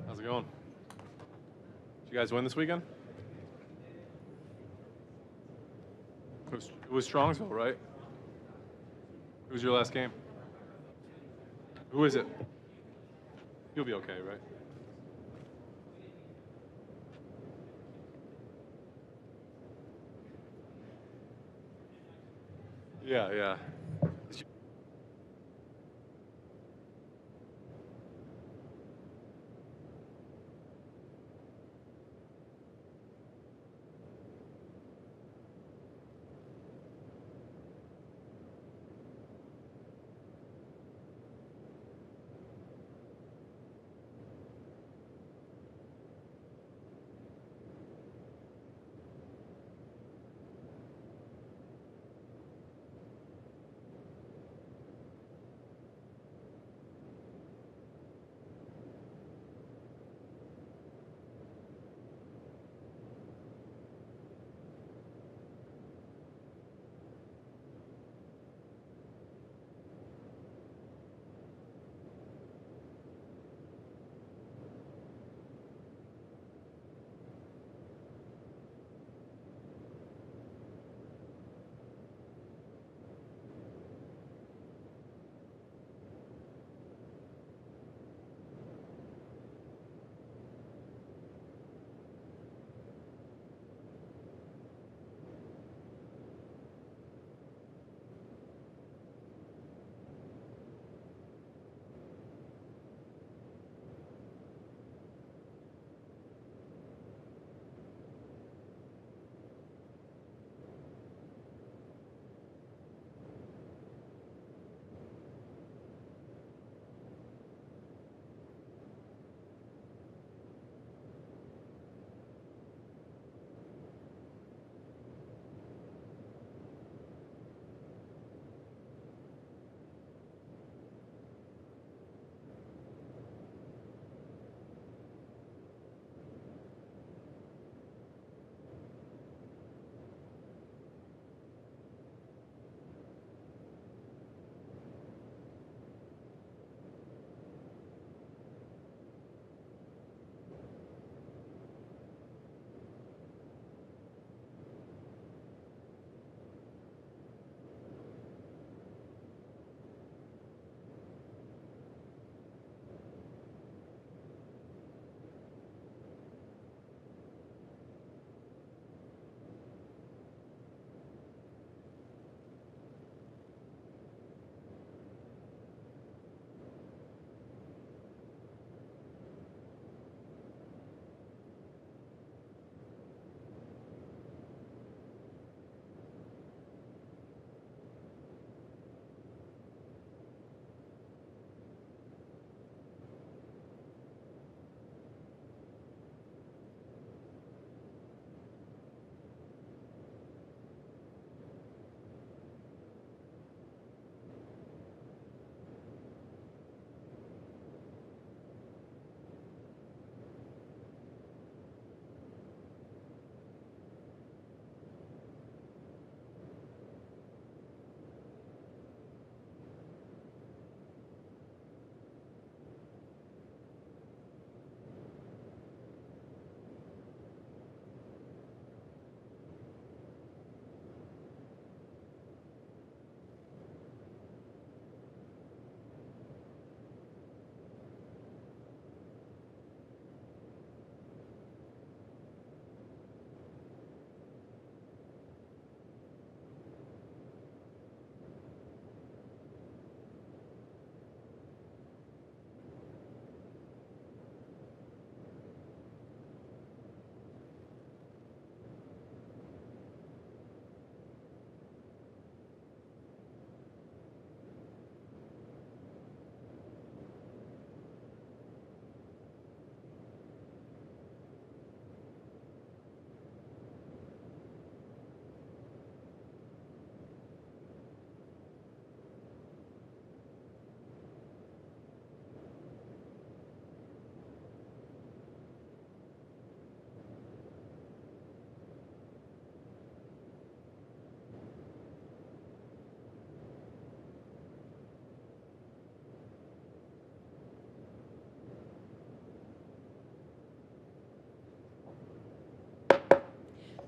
How's it going? Did you guys win this weekend? It was Strongsville, right? Who was your last game? Who is it? You'll be okay, right? Yeah, yeah.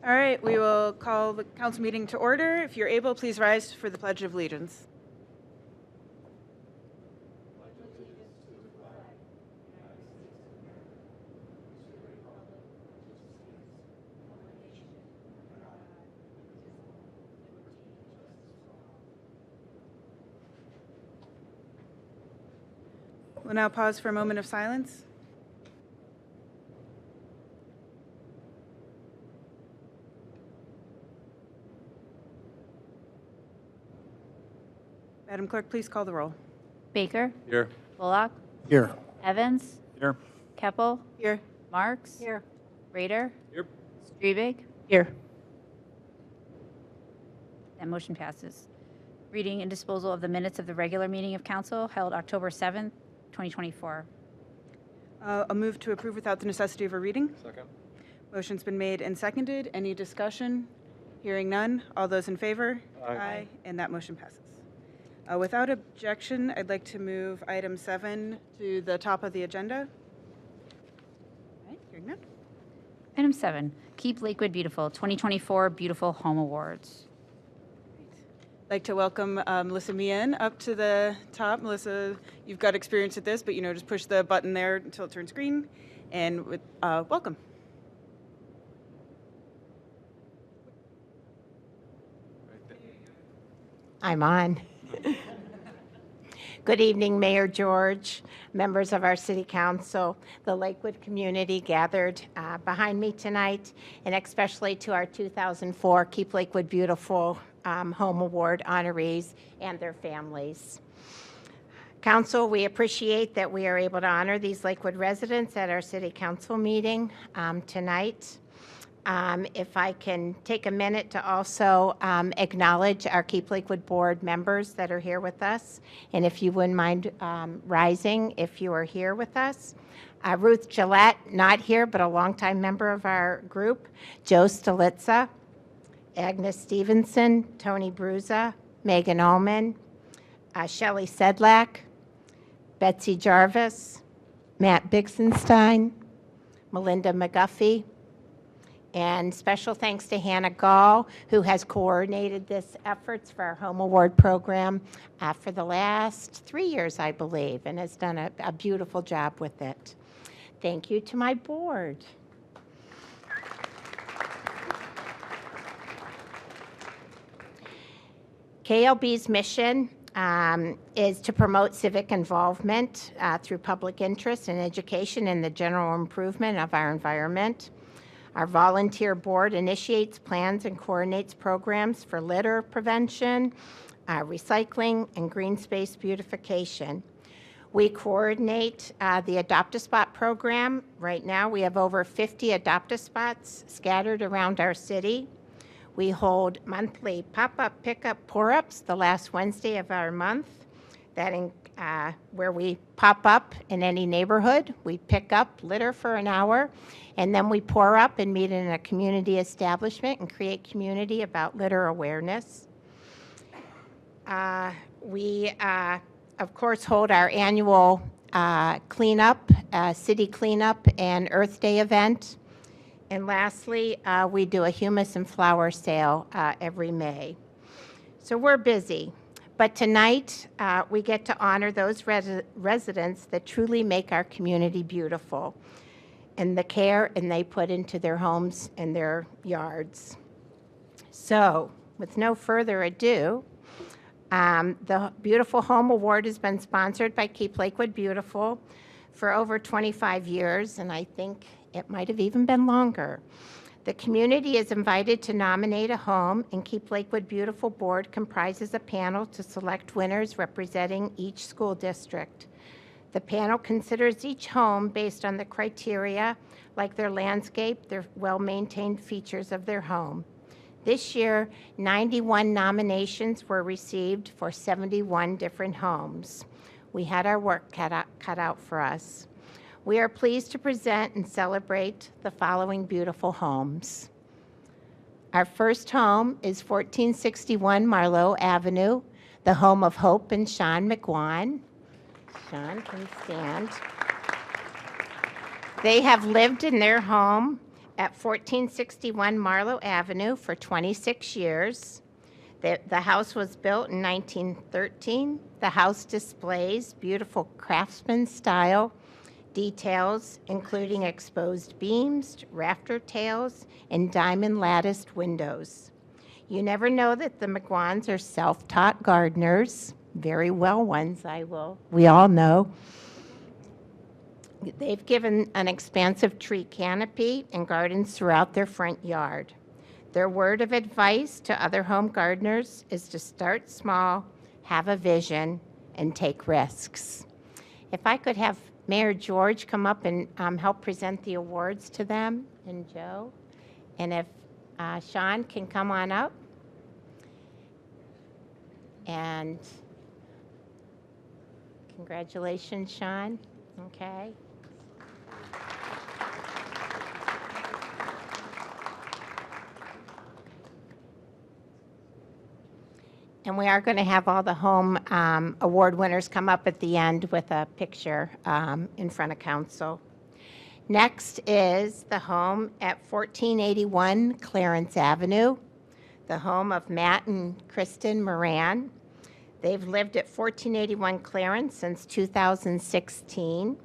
All right, we will call the council meeting to order. If you're able, please rise for the Pledge of Allegiance. We'll now pause for a moment of silence. Madam Clerk, please call the roll. Baker. Here. Bullock. Here. Evans. Here. Keppel. Here. Marks. Here. Rader. Here. Strebig. Here. That motion passes. Reading and disposal of the minutes of the regular meeting of council held October 7th, 2024. A move to approve without the necessity of a reading. Second. Motion's been made and seconded. Any discussion? Hearing none. All those in favor? Aye. And that motion passes. Without objection, I'd like to move item 7 to the top of the agenda. All right, hearing none. Item 7, Keep Lakewood Beautiful 2024 Beautiful Home Awards. I'd like to welcome Melissa Meehan up to the top. Melissa, you've got experience with this, but just push the button there until it turns green. And welcome. I'm on. Good evening, Mayor George, members of our City Council, the Lakewood community gathered behind me tonight, and especially to our 2004 Keep Lakewood Beautiful Home Award honorees and their families. Council, we appreciate that we are able to honor these Lakewood residents at our City Council meeting tonight. If I can take a minute to also acknowledge our Keep Lakewood Board members that are here with us, and if you wouldn't mind rising if you are here with us. Ruth Gillette, not here, but a longtime member of our group. Joe Stolitza, Agnes Stevenson, Tony Bruza, Megan Ullman, Shelley Sedlak, Betsy Jarvis, Matt Bixenstein, Melinda McGuffey, and special thanks to Hannah Gall, who has coordinated this efforts for our Home Award program for the last 3 years, I believe, and has done a beautiful job with it. Thank you to my board. KLB's mission is to promote civic involvement through public interest and education in the general improvement of our environment. Our volunteer board initiates plans and coordinates programs for litter prevention, recycling, and green space beautification. We coordinate the Adopt-A-Spot program. Right now, we have over 50 Adopt-A-Spots scattered around our city. We hold monthly pop-up, pickup, pour-ups the last Wednesday of our month. Where we pop up in any neighborhood, we pick up litter for an hour, and then we pour up and meet in a community establishment and create community about litter awareness. We, of course, hold our annual cleanup, city cleanup and Earth Day event. And lastly, we do a humus and flower sale every May. So we're busy. But tonight, we get to honor those residents that truly make our community beautiful and the care they put into their homes and their yards. So, with no further ado, the Beautiful Home Award has been sponsored by Keep Lakewood Beautiful for over 25 years, and I think it might have even been longer. The community is invited to nominate a home, and Keep Lakewood Beautiful Board comprises a panel to select winners representing each school district. The panel considers each home based on the criteria like their landscape, their well-maintained features of their home. This year, 91 nominations were received for 71 different homes. We had our work cut out for us. We are pleased to present and celebrate the following beautiful homes. Our first home is 1461 Marlowe Avenue, the home of Hope and Sean McGuan. Sean can stand. They have lived in their home at 1461 Marlow Avenue for 26 years. The house was built in 1913. The house displays beautiful craftsman style details, including exposed beams, rafter tails, and diamond latticed windows. You never know that the McGuans are self-taught gardeners, very well ones, we all know. They've given an expansive tree canopy and gardens throughout their front yard. Their word of advice to other home gardeners is to start small, have a vision, and take risks. If I could have Mayor George come up and help present the awards to them, and Joe, and if Sean can come on up. And congratulations, Sean. Okay. And we are going to have all the home award winners come up at the end with a picture in front of council. Next is the home at 1481 Clarence Avenue, the home of Matt and Kristen Moran. They've lived at 1481 Clarence since 2016,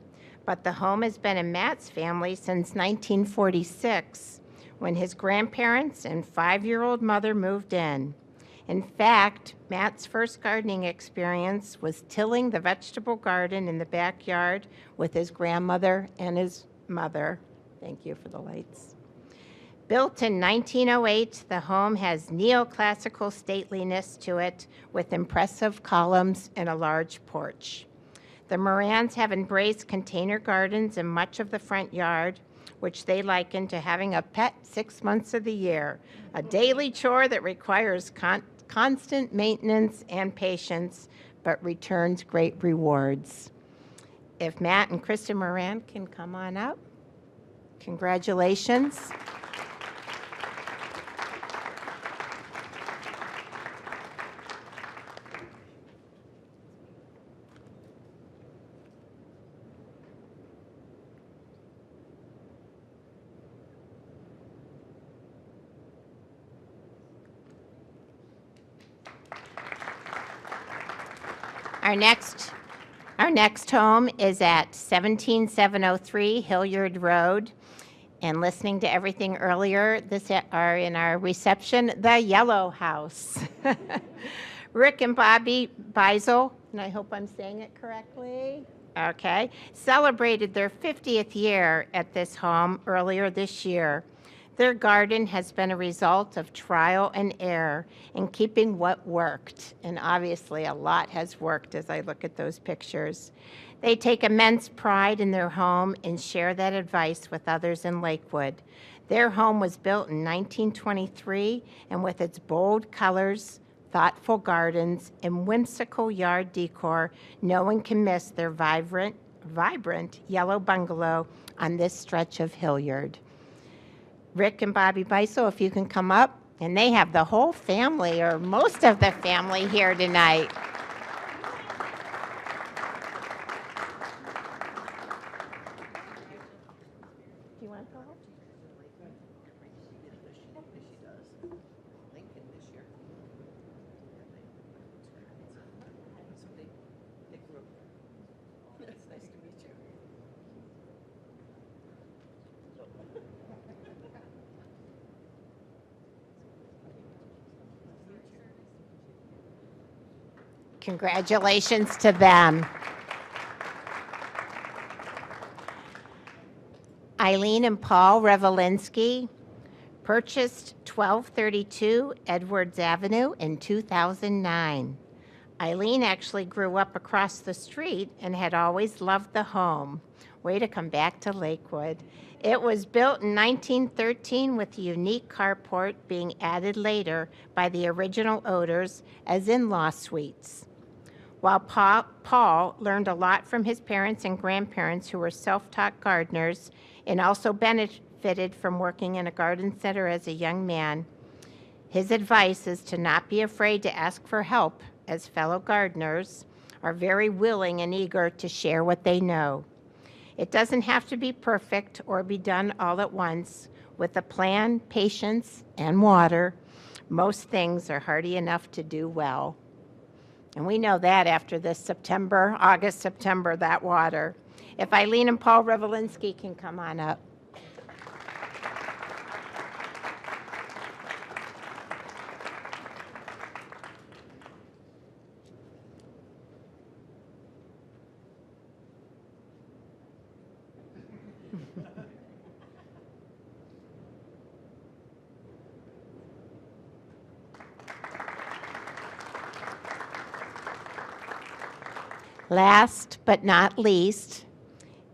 but the home has been in Matt's family since 1946, when his grandparents and 5-year-old mother moved in. In fact, Matt's first gardening experience was tilling the vegetable garden in the backyard with his grandmother and his mother. Thank you for the lights. Built in 1908, the home has neoclassical stateliness to it with impressive columns and a large porch. The Morans have embraced container gardens in much of the front yard, which they liken to having a pet 6 months of the year, a daily chore that requires constant maintenance and patience, but returns great rewards. If Matt and Kristen Moran can come on up. Congratulations. Our next home is at 17703 Hilliard Road. And listening to everything earlier, this are in our reception, the Yellow House. Rick and Bobby Beisel, and I hope I'm saying it correctly, okay, celebrated their 50th year at this home earlier this year. Their garden has been a result of trial and error in keeping what worked, and obviously a lot has worked as I look at those pictures. They take immense pride in their home and share that advice with others in Lakewood. Their home was built in 1923, and with its bold colors, thoughtful gardens, and whimsical yard decor, no one can miss their vibrant yellow bungalow on this stretch of Hilliard. Rick and Bobby Beisel, if you can come up, and they have the whole family, or most of the family, here tonight. Do you want to go ahead? Congratulations to them. Eileen and Paul Revelinsky purchased 1232 Edwards Avenue in 2009. Eileen actually grew up across the street and had always loved the home. Way to come back to Lakewood. It was built in 1913 with a unique carport being added later by the original owners as in-law suites. While Paul learned a lot from his parents and grandparents who were self-taught gardeners and also benefited from working in a garden center as a young man, his advice is to not be afraid to ask for help, as fellow gardeners are very willing and eager to share what they know. It doesn't have to be perfect or be done all at once. With a plan, patience, and water, most things are hardy enough to do well. And we know that after this September, August, September, that water. If Eileen and Paul Revelinsky can come on up. Last but not least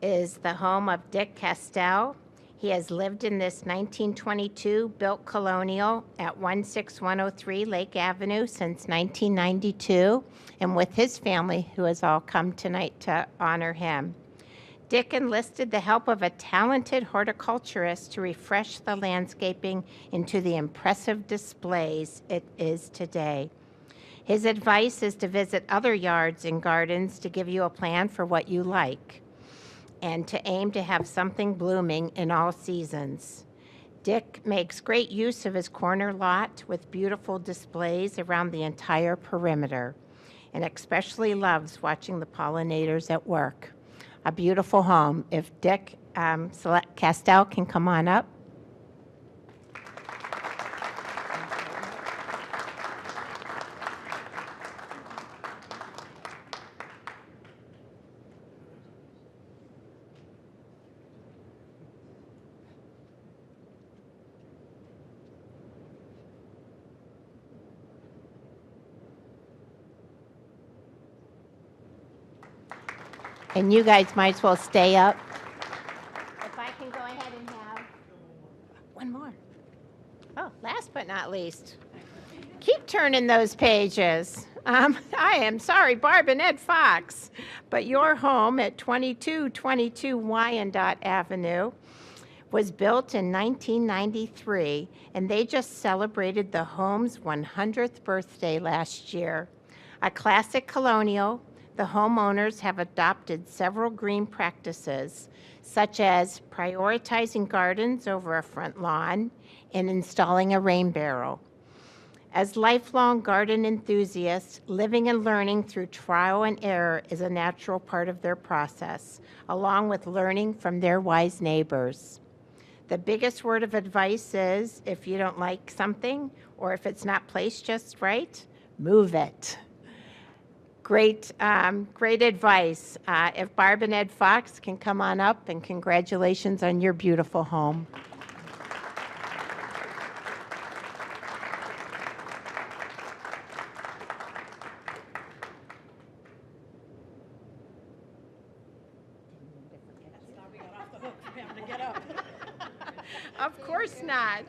is the home of Dick Castell. He has lived in this 1922 built colonial at 16103 Lake Avenue since 1992, and with his family, who has all come tonight to honor him. Dick enlisted the help of a talented horticulturist to refresh the landscaping into the impressive displays it is today. His advice is to visit other yards and gardens to give you a plan for what you like and to aim to have something blooming in all seasons. Dick makes great use of his corner lot with beautiful displays around the entire perimeter and especially loves watching the pollinators at work. A beautiful home. If Dick Castell can come on up. And you guys might as well stay up. If I can go ahead and have one more. Oh, last but not least. Keep turning those pages. I am sorry, Barb and Ed Fox, but your home at 2222 Wyandotte Avenue was built in 1993, and they just celebrated the home's 100th birthday last year. A classic colonial, the homeowners have adopted several green practices, such as prioritizing gardens over a front lawn and installing a rain barrel. As lifelong garden enthusiasts, living and learning through trial and error is a natural part of their process, along with learning from their wise neighbors. The biggest word of advice is, if you don't like something, or if it's not placed just right, move it. Great advice. If Barb and Ed Fox can come on up, and congratulations on your beautiful home. Of course not.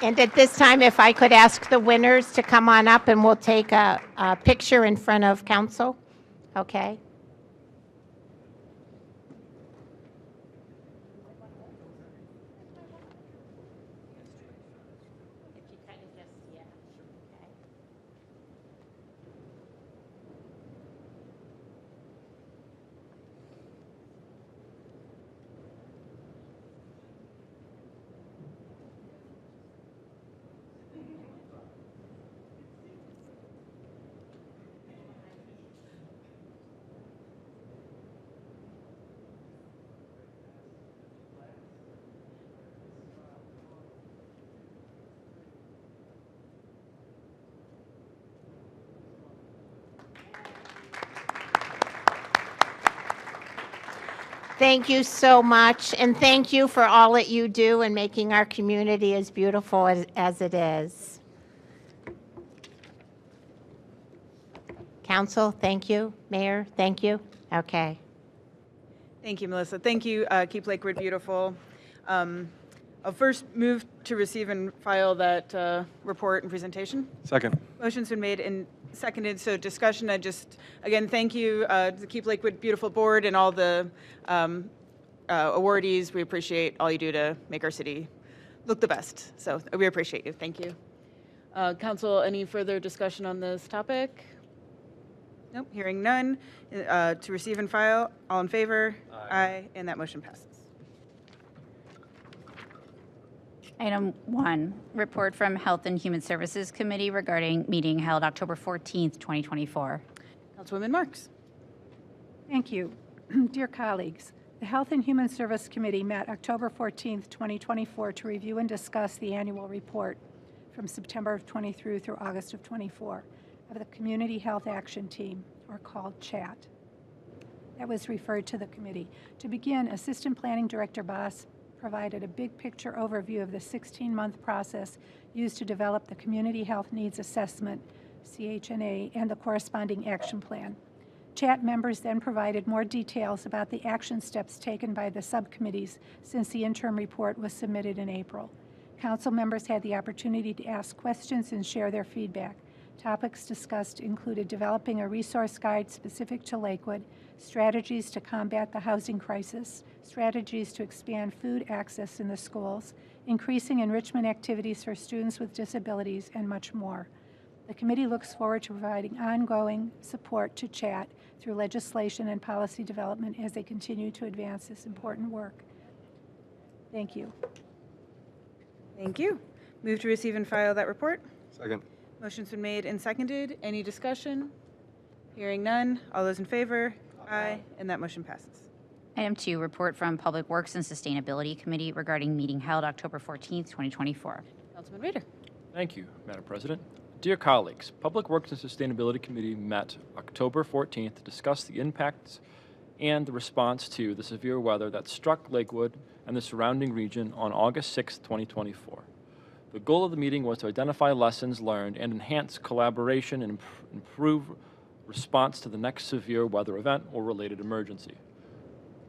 And at this time, if I could ask the winners to come on up and we'll take a picture in front of council, okay? Thank you so much, and thank you for all that you do in making our community as beautiful as it is. Council, thank you. Mayor, thank you. Okay. Thank you, Melissa. Thank you, Keep Lakewood Beautiful. I'll first move to receive and file that report and presentation. Second. Motion's been made and seconded, so discussion. I just, again, thank you to the Keep Lakewood Beautiful Board and all the awardees. We appreciate all you do to make our city look the best. So we appreciate you. Thank you. Council, any further discussion on this topic? Nope, hearing none. To receive and file, all in favor? Aye. And that motion passes. Item 1, report from Health and Human Services Committee regarding meeting held October 14th, 2024. Councilwoman Marks. Thank you. Dear colleagues, the Health and Human Service Committee met October 14th, 2024 to review and discuss the annual report from September of 23 through August of 24 of the Community Health Action Team, or called CHAT. That was referred to the committee. To begin, Assistant Planning Director Boss provided a big picture overview of the 16-month process used to develop the Community Health Needs Assessment, CHNA, and the corresponding action plan. CHAT members then provided more details about the action steps taken by the subcommittees since the interim report was submitted in April. Council members had the opportunity to ask questions and share their feedback. Topics discussed included developing a resource guide specific to Lakewood, strategies to combat the housing crisis, strategies to expand food access in the schools, increasing enrichment activities for students with disabilities, and much more. The committee looks forward to providing ongoing support to CHAT through legislation and policy development as they continue to advance this important work. Thank you. Thank you. Move to receive and file that report. Second. Motion's been made and seconded. Any discussion? Hearing none. All those in favor? Aye. And that motion passes. Item 2, report from Public Works and Sustainability Committee regarding meeting held October 14th, 2024. Councilman Rader. Thank you, Madam President. Dear colleagues, Public Works and Sustainability Committee met October 14th to discuss the impacts and the response to the severe weather that struck Lakewood and the surrounding region on August 6, 2024. The goal of the meeting was to identify lessons learned and enhance collaboration and improve response to the next severe weather event or related emergency.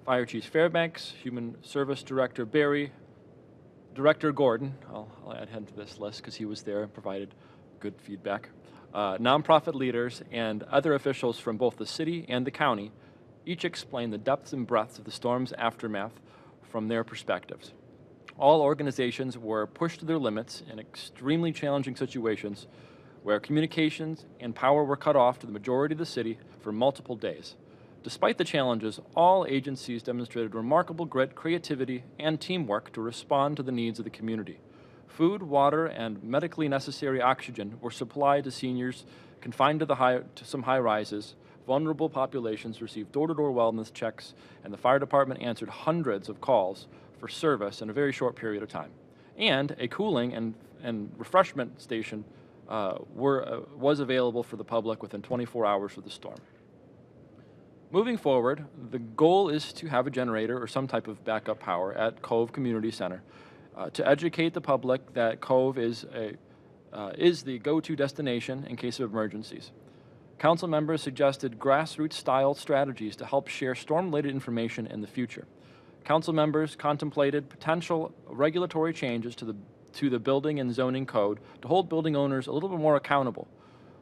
Fire Chief Fairbanks, Human Service Director Barry, Director Gordon, I'll add him to this list because he was there and provided good feedback, nonprofit leaders, and other officials from both the city and the county each explained the depths and breadths of the storm's aftermath from their perspectives. All organizations were pushed to their limits in extremely challenging situations where communications and power were cut off to the majority of the city for multiple days. Despite the challenges, all agencies demonstrated remarkable grit, creativity, and teamwork to respond to the needs of the community. Food, water, and medically necessary oxygen were supplied to seniors confined to some high-rises. Vulnerable populations received door-to-door wellness checks, and the fire department answered hundreds of calls for service in a very short period of time. And a cooling and refreshment station was available for the public within 24 hours of the storm. Moving forward, the goal is to have a generator or some type of backup power at Cove Community Center to educate the public that Cove is the go-to destination in case of emergencies. Council members suggested grassroots-style strategies to help share storm-related information in the future. Council members contemplated potential regulatory changes to the building and zoning code to hold building owners a little bit more accountable.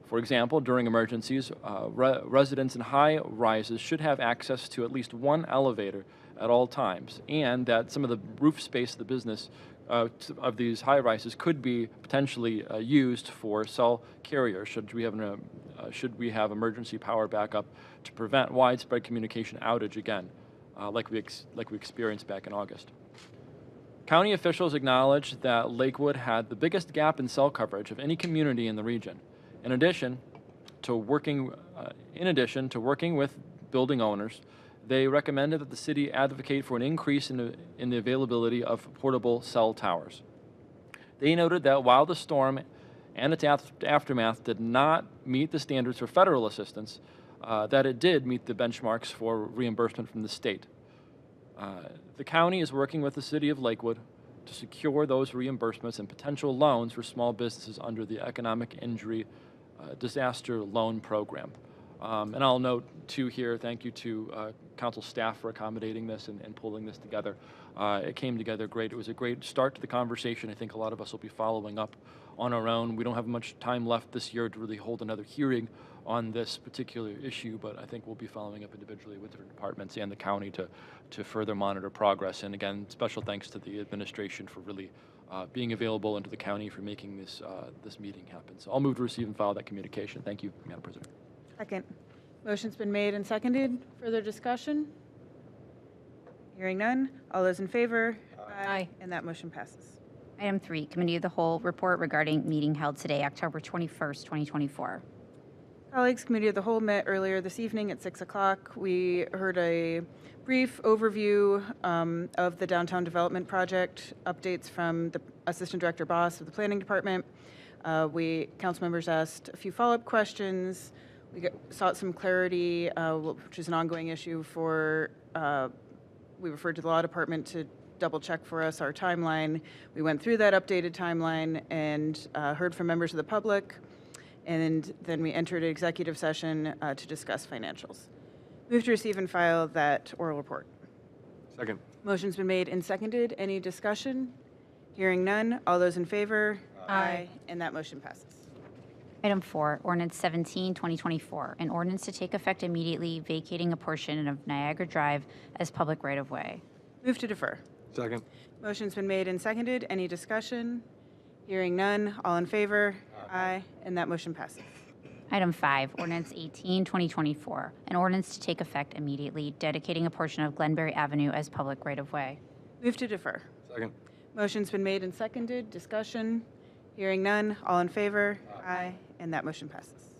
For example, during emergencies, residents in high rises should have access to at least one elevator at all times, and that some of the roof space of the business of these high rises could be potentially used for cell carriers should we have emergency power backup to prevent widespread communication outage again, like we experienced back in August. County officials acknowledged that Lakewood had the biggest gap in cell coverage of any community in the region. In addition to working with building owners, they recommended that the city advocate for an increase in the availability of portable cell towers. They noted that while the storm and its aftermath did not meet the standards for federal assistance, that it did meet the benchmarks for reimbursement from the state. The county is working with the city of Lakewood to secure those reimbursements and potential loans for small businesses under the Economic Injury Disaster Loan Program. And I'll note, too, here, thank you to council staff for accommodating this and pulling this together. It came together great. It was a great start to the conversation. I think a lot of us will be following up on our own. We don't have much time left this year to really hold another hearing on this particular issue, but I think we'll be following up individually with different departments and the county to further monitor progress. And again, special thanks to the administration for really being available and to the county for making this meeting happen. So I'll move to receive and file that communication. Thank you, Madam President. Second. Motion's been made and seconded. Further discussion? Hearing none. All those in favor? Aye. And that motion passes. Item 3, Committee of the Whole report regarding meeting held today, October 21st, 2024. Colleagues, Committee of the Whole met earlier this evening at 6 o'clock. We heard a brief overview of the downtown development project, updates from the Assistant Director Boss of the Planning Department. Council members asked a few follow-up questions. We sought some clarity, which is an ongoing issue for, we referred to the Law Department to double check for us our timeline. We went through that updated timeline and heard from members of the public. And then we entered an executive session to discuss financials. Move to receive and file that oral report. Second. Motion's been made and seconded. Any discussion? Hearing none. All those in favor? Aye. And that motion passes. Item 4, Ordinance 17, 2024, an ordinance to take effect immediately vacating a portion of Niagara Drive as public right-of-way. Move to defer. Second. Motion's been made and seconded. Any discussion? Hearing none. All in favor? Aye. And that motion passes. Item 5, Ordinance 18, 2024, an ordinance to take effect immediately dedicating a portion of Glenberry Avenue as public right-of-way. Move to defer. Second. Motion's been made and seconded. Discussion? Hearing none. All in favor? Aye. And that motion passes.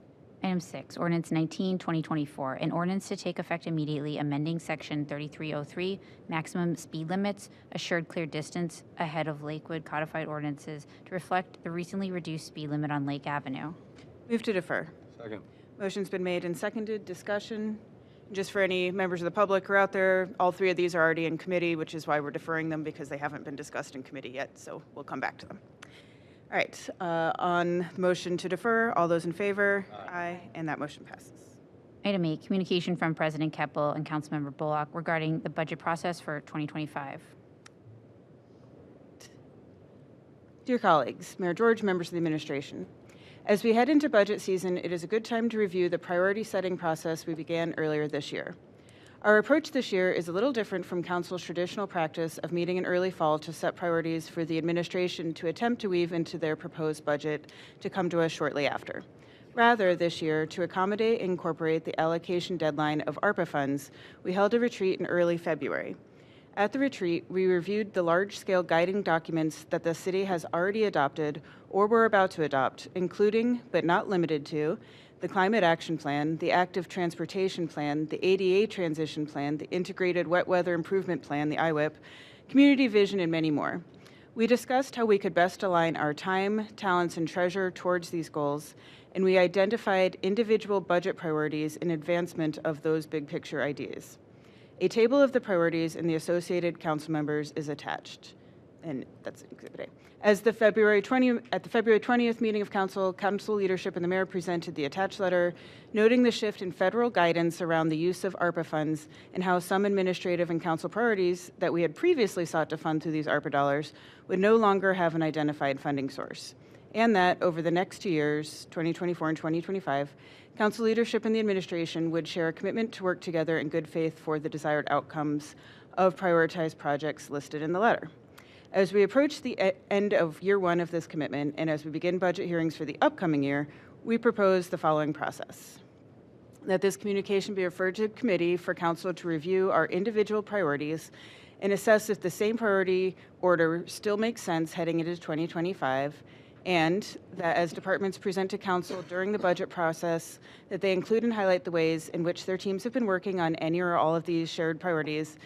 Item 6, Ordinance 19, 2024, an ordinance to take effect immediately amending Section 3303, maximum speed limits, assured clear distance ahead of Lakewood codified ordinances to reflect the recently reduced speed limit on Lake Avenue. Move to defer. Second. Motion's been made and seconded. Discussion? Just for any members of the public who are out there, all 3 of these are already in committee, which is why we're deferring them because they haven't been discussed in committee yet, so we'll come back to them. All right, on motion to defer, all those in favor? Aye. And that motion passes. Item 8, communication from President Keppel and Councilmember Bullock regarding the budget process for 2025. Dear colleagues, Mayor George, members of the administration, as we head into budget season, it is a good time to review the priority setting process we began earlier this year. Our approach this year is a little different from Council's traditional practice of meeting in early fall to set priorities for the administration to attempt to weave into their proposed budget to come to us shortly after. Rather, this year, to accommodate and incorporate the allocation deadline of ARPA funds, we held a retreat in early February. At the retreat, we reviewed the large-scale guiding documents that the city has already adopted or were about to adopt, including, but not limited to, the Climate Action Plan, the Active Transportation Plan, the ADA Transition Plan, the Integrated Wet Weather Improvement Plan, the IWIP, Community Vision, and many more. We discussed how we could best align our time, talents, and treasure towards these goals, and we identified individual budget priorities in advancement of those big picture ideas. A table of the priorities and the associated council members is attached, and that's Exhibit A. At the February 20th meeting of council leadership and the mayor presented the attached letter, noting the shift in federal guidance around the use of ARPA funds and how some administrative and council priorities that we had previously sought to fund through these ARPA dollars would no longer have an identified funding source. And that over the next 2 years, 2024 and 2025, council leadership and the administration would share a commitment to work together in good faith for the desired outcomes of prioritized projects listed in the letter. As we approach the end of year 1 of this commitment, and as we begin budget hearings for the upcoming year, we propose the following process. That this communication be referred to committee for council to review our individual priorities and assess if the same priority order still makes sense heading into 2025, and that as departments present to council during the budget process, that they include and highlight the ways in which their teams have been working on any or all of these shared priorities,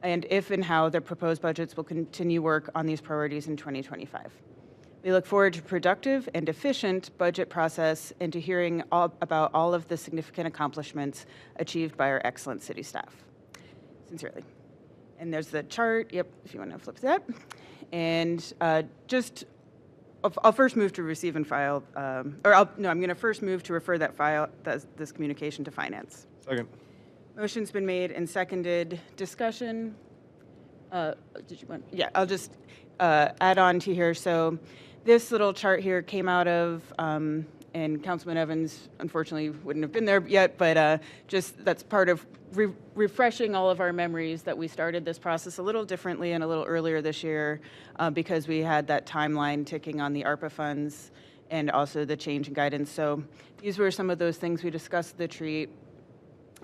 and if and how their proposed budgets will continue work on these priorities in 2025. We look forward to a productive and efficient budget process and to hearing about all of the significant accomplishments achieved by our excellent city staff. Sincerely. And there's the chart, yep, if you want to flip that. And I'll first move to receive and file, I'm going to first move to refer that file, this communication to finance. Second. Motion's been made and seconded. Discussion? Did you want? Yeah, I'll just add on to here. So this little chart here came out of, and Councilman Evans unfortunately wouldn't have been there yet, but just that's part of refreshing all of our memories that we started this process a little differently and a little earlier this year because we had that timeline ticking on the ARPA funds and also the change in guidance. So these were some of those things we discussed at the retreat.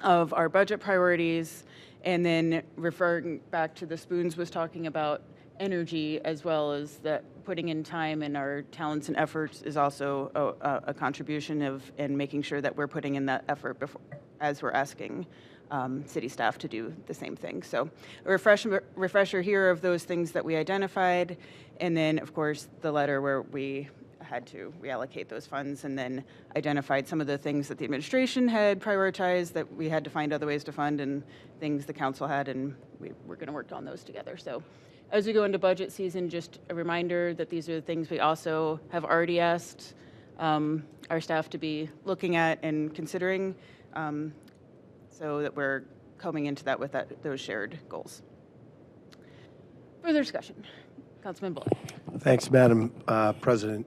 of our budget priorities, and then referring back to the Spoons was talking about energy, as well as that putting in time and our talents and efforts is also a contribution of, and making sure that we're putting in that effort before, as we're asking city staff to do the same thing. So a refresher here of those things that we identified, and then of course the letter where we had to reallocate those funds, and then identified some of the things that the administration had prioritized that we had to find other ways to fund, and things the council had, and we're going to work on those together. So as we go into budget season, just a reminder that these are the things we also have already asked our staff to be looking at and considering, so that we're coming into that with those shared goals. Further discussion. Councilman Bullock. Thanks, Madam President.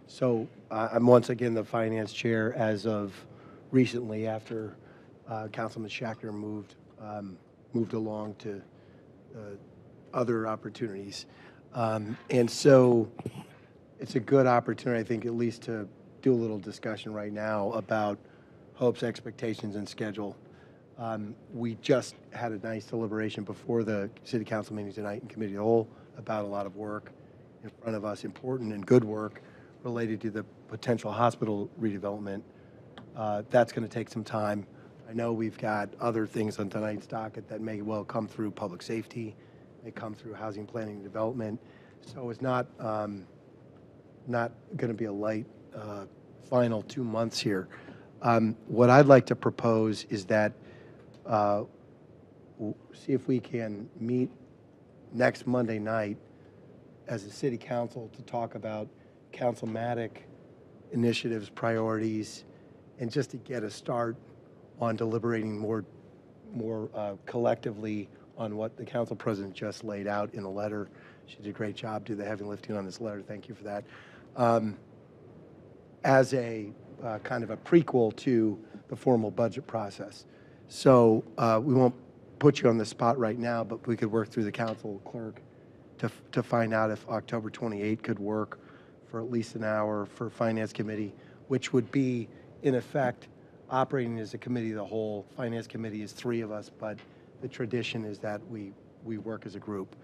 So I'm once again the finance chair as of recently, after Councilman Schachter moved along to other opportunities. And so it's a good opportunity, I think, at least to do a little discussion right now about hopes, expectations, and schedule. We just had a nice deliberation before the City Council meeting tonight in Committee of the Whole about a lot of work in front of us, important and good work related to the potential hospital redevelopment. That's going to take some time. I know we've got other things on tonight's docket that may well come through public safety, may come through housing planning and development. So it's not going to be a light final 2 months here. What I'd like to propose is that see if we can meet next Monday night as a city council to talk about councilmatic initiatives, priorities, and just to get a start on deliberating more collectively on what the council president just laid out in a letter. She did a great job, did the heavy lifting on this letter. Thank you for that. As a kind of a prequel to the formal budget process. So we won't put you on the spot right now, but we could work through the council clerk to find out if October 28th could work for at least an hour for Finance Committee, which would be, in effect, operating as a committee of the whole. Finance Committee is 3 of us, but the tradition is that we work as a group.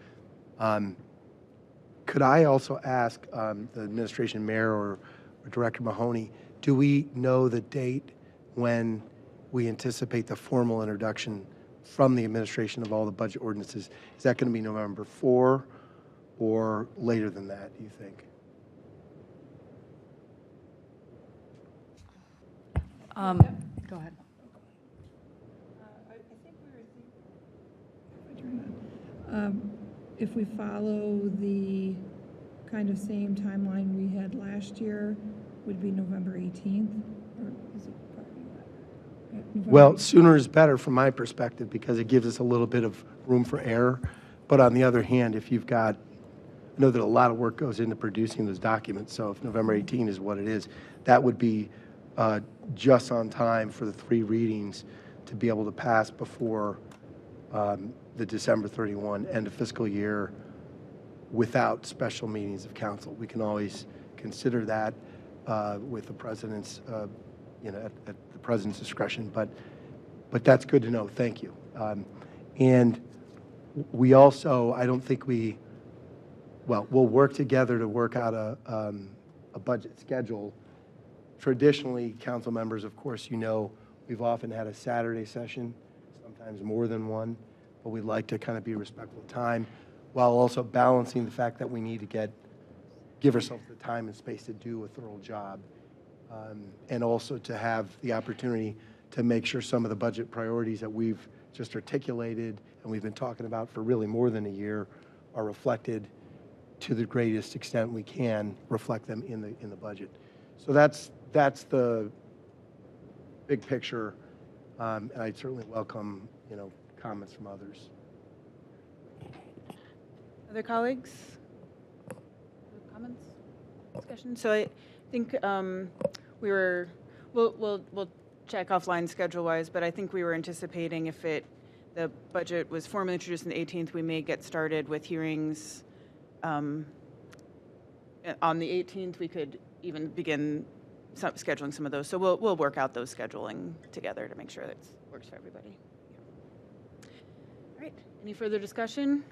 Could I also ask the administration mayor or Director Mahoney, do we know the date when we anticipate the formal introduction from the administration of all the budget ordinances? Is that going to be November 4 or later than that, do you think? Go ahead. If we follow the kind of same timeline we had last year, would be November 18th, or is it probably November Well, 18th? sooner is better from my perspective because it gives us a little bit of room for error. But on the other hand, if you've got, I know that a lot of work goes into producing those documents, so if November 18 is what it is, that would be just on time for the 3 readings to be able to pass before the December 31 end of fiscal year without special meetings of council. We can always consider that with the president's, at the president's discretion, but that's good to know. Thank you. And we also, I don't think we'll work together to work out a budget schedule. Traditionally, council members, of course, we've often had a Saturday session, sometimes more than one, but we'd like to kind of be respectful of time while also balancing the fact that we need to give ourselves the time and space to do a thorough job, and also to have the opportunity to make sure some of the budget priorities that we've just articulated and we've been talking about for really more than a year are reflected to the greatest extent we can reflect them in the budget. So that's the big picture, and I'd certainly welcome comments from others. Other colleagues? Comments? Discussion? So I think we'll check offline schedule-wise, but I think we were anticipating if the budget was formally introduced on the 18th, we may get started with hearings on the 18th. We could even begin scheduling some of those. So we'll work out those scheduling together to make sure that's Works for everybody. All right, any further discussion?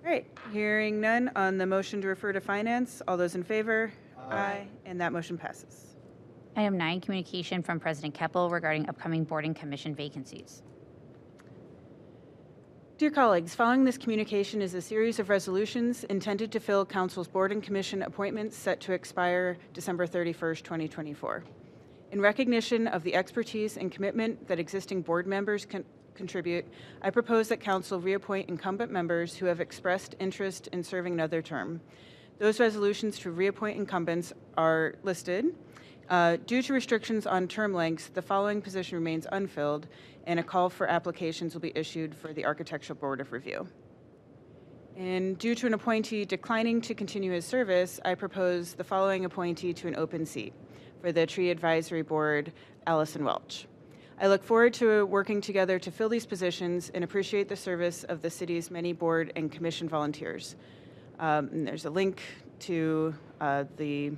All right, hearing none on the motion to refer to finance. All those in favor? Aye. And that motion passes. Item 9, communication from President Keppel regarding upcoming board and commission vacancies. Dear colleagues, following this communication is a series of resolutions intended to fill Council's board and commission appointments set to expire December 31st, 2024. In recognition of the expertise and commitment that existing board members contribute, I propose that Council reappoint incumbent members who have expressed interest in serving another term. Those resolutions to reappoint incumbents are listed. Due to restrictions on term lengths, the following position remains unfilled, and a call for applications will be issued for the Architectural Board of Review. And due to an appointee declining to continue his service, I propose the following appointee to an open seat for the Tree Advisory Board, Allison Welch. I look forward to working together to fill these positions and appreciate the service of the city's many board and commission volunteers. And there's a link to the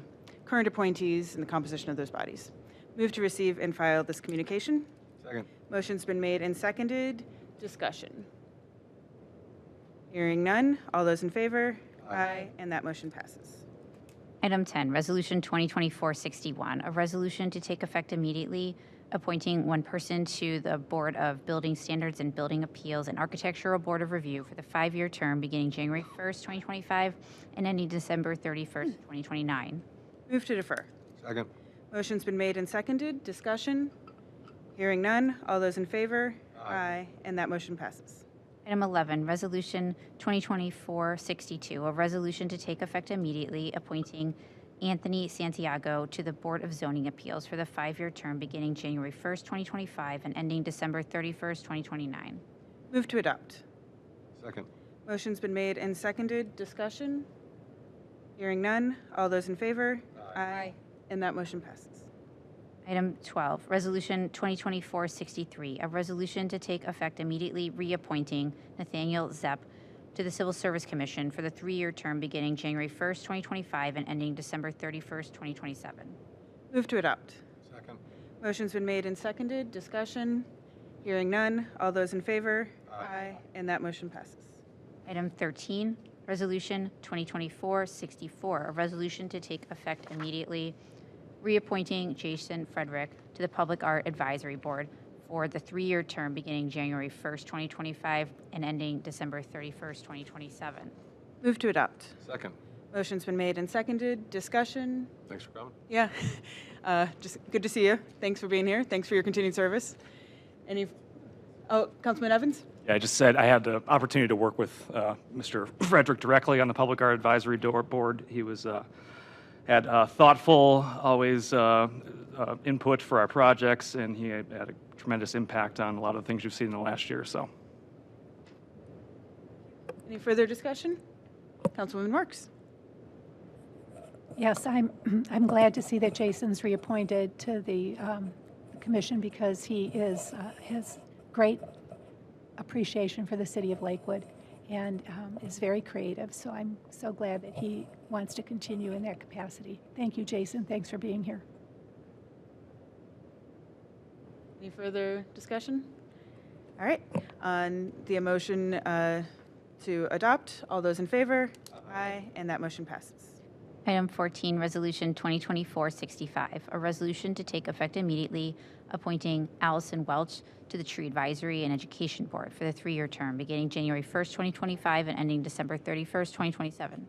current appointees and the composition of those bodies. Move to receive and file this communication. Second. Motion's been made and seconded. Discussion. Hearing none. All those in favor? Aye. And that motion passes. Item 10, Resolution 2024-61, a resolution to take effect immediately, appointing one person to the Board of Building Standards and Building Appeals and Architectural Board of Review for the 5-year term beginning January 1st, 2025 and ending December 31st, 2029. Move to defer. Second. Motion's been made and seconded. Discussion. Hearing none. All those in favor? Aye. And that motion passes. Item 11, Resolution 2024-62, a resolution to take effect immediately, appointing Anthony Santiago to the Board of Zoning Appeals for the 5-year term beginning January 1st, 2025 and ending December 31st, 2029. Move to adopt. Second. Motion's been made and seconded. Discussion. Hearing none. All those in favor? Aye. And that motion passes. Item 12, Resolution 2024-63, a resolution to take effect immediately reappointing Nathaniel Zepp to the Civil Service Commission for the 3-year term beginning January 1st, 2025 and ending December 31st, 2027. Move to adopt. Second. Motion's been made and seconded. Discussion. Hearing none. All those in favor? Aye. And that motion passes. Item 13, Resolution 2024-64, a resolution to take effect immediately reappointing Jason Frederick to the Public Art Advisory Board for the 3-year term beginning January 1st, 2025 and ending December 31st, 2027. Move to adopt. Second. Motion's been made and seconded. Discussion. Thanks for coming. Yeah. Just good to see you. Thanks for being here. Thanks for your continued service. Councilman Evans? Yeah, I just said I had the opportunity to work with Mr. Frederick directly on the Public Art Advisory Board. He was had thoughtful, always input for our projects, and he had a tremendous impact on a lot of the things you've seen in the last year or so. Any further discussion? Councilwoman Marks? Yes, I'm glad to see that Jason's reappointed to the commission because he has great appreciation for the city of Lakewood and is very creative. So I'm so glad that he wants to continue in that capacity. Thank you, Jason. Thanks for being here. Any further discussion? All right. On the motion to adopt, all those in favor? Aye. And that motion passes. Item 14, Resolution 2024-65, a resolution to take effect immediately, appointing Allison Welch to the Tree Advisory and Education Board for the 3-year term beginning January 1st, 2025 and ending December 31st, 2027.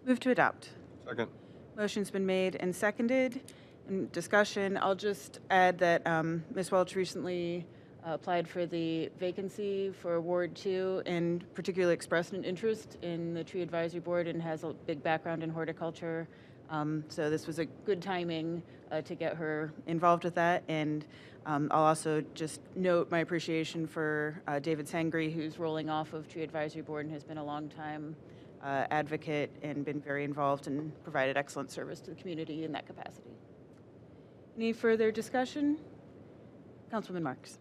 Move to adopt. Second. Motion's been made and seconded. In discussion, I'll just add that Ms. Welch recently applied for the vacancy for Ward 2 and particularly expressed an interest in the Tree Advisory Board and has a big background in horticulture. So this was a good timing to get her involved with that. And I'll also just note my appreciation for David Sangri, who's rolling off of Tree Advisory Board and has been a long time advocate and been very involved and provided excellent service to the community in that capacity. Any further discussion? Councilwoman Marks.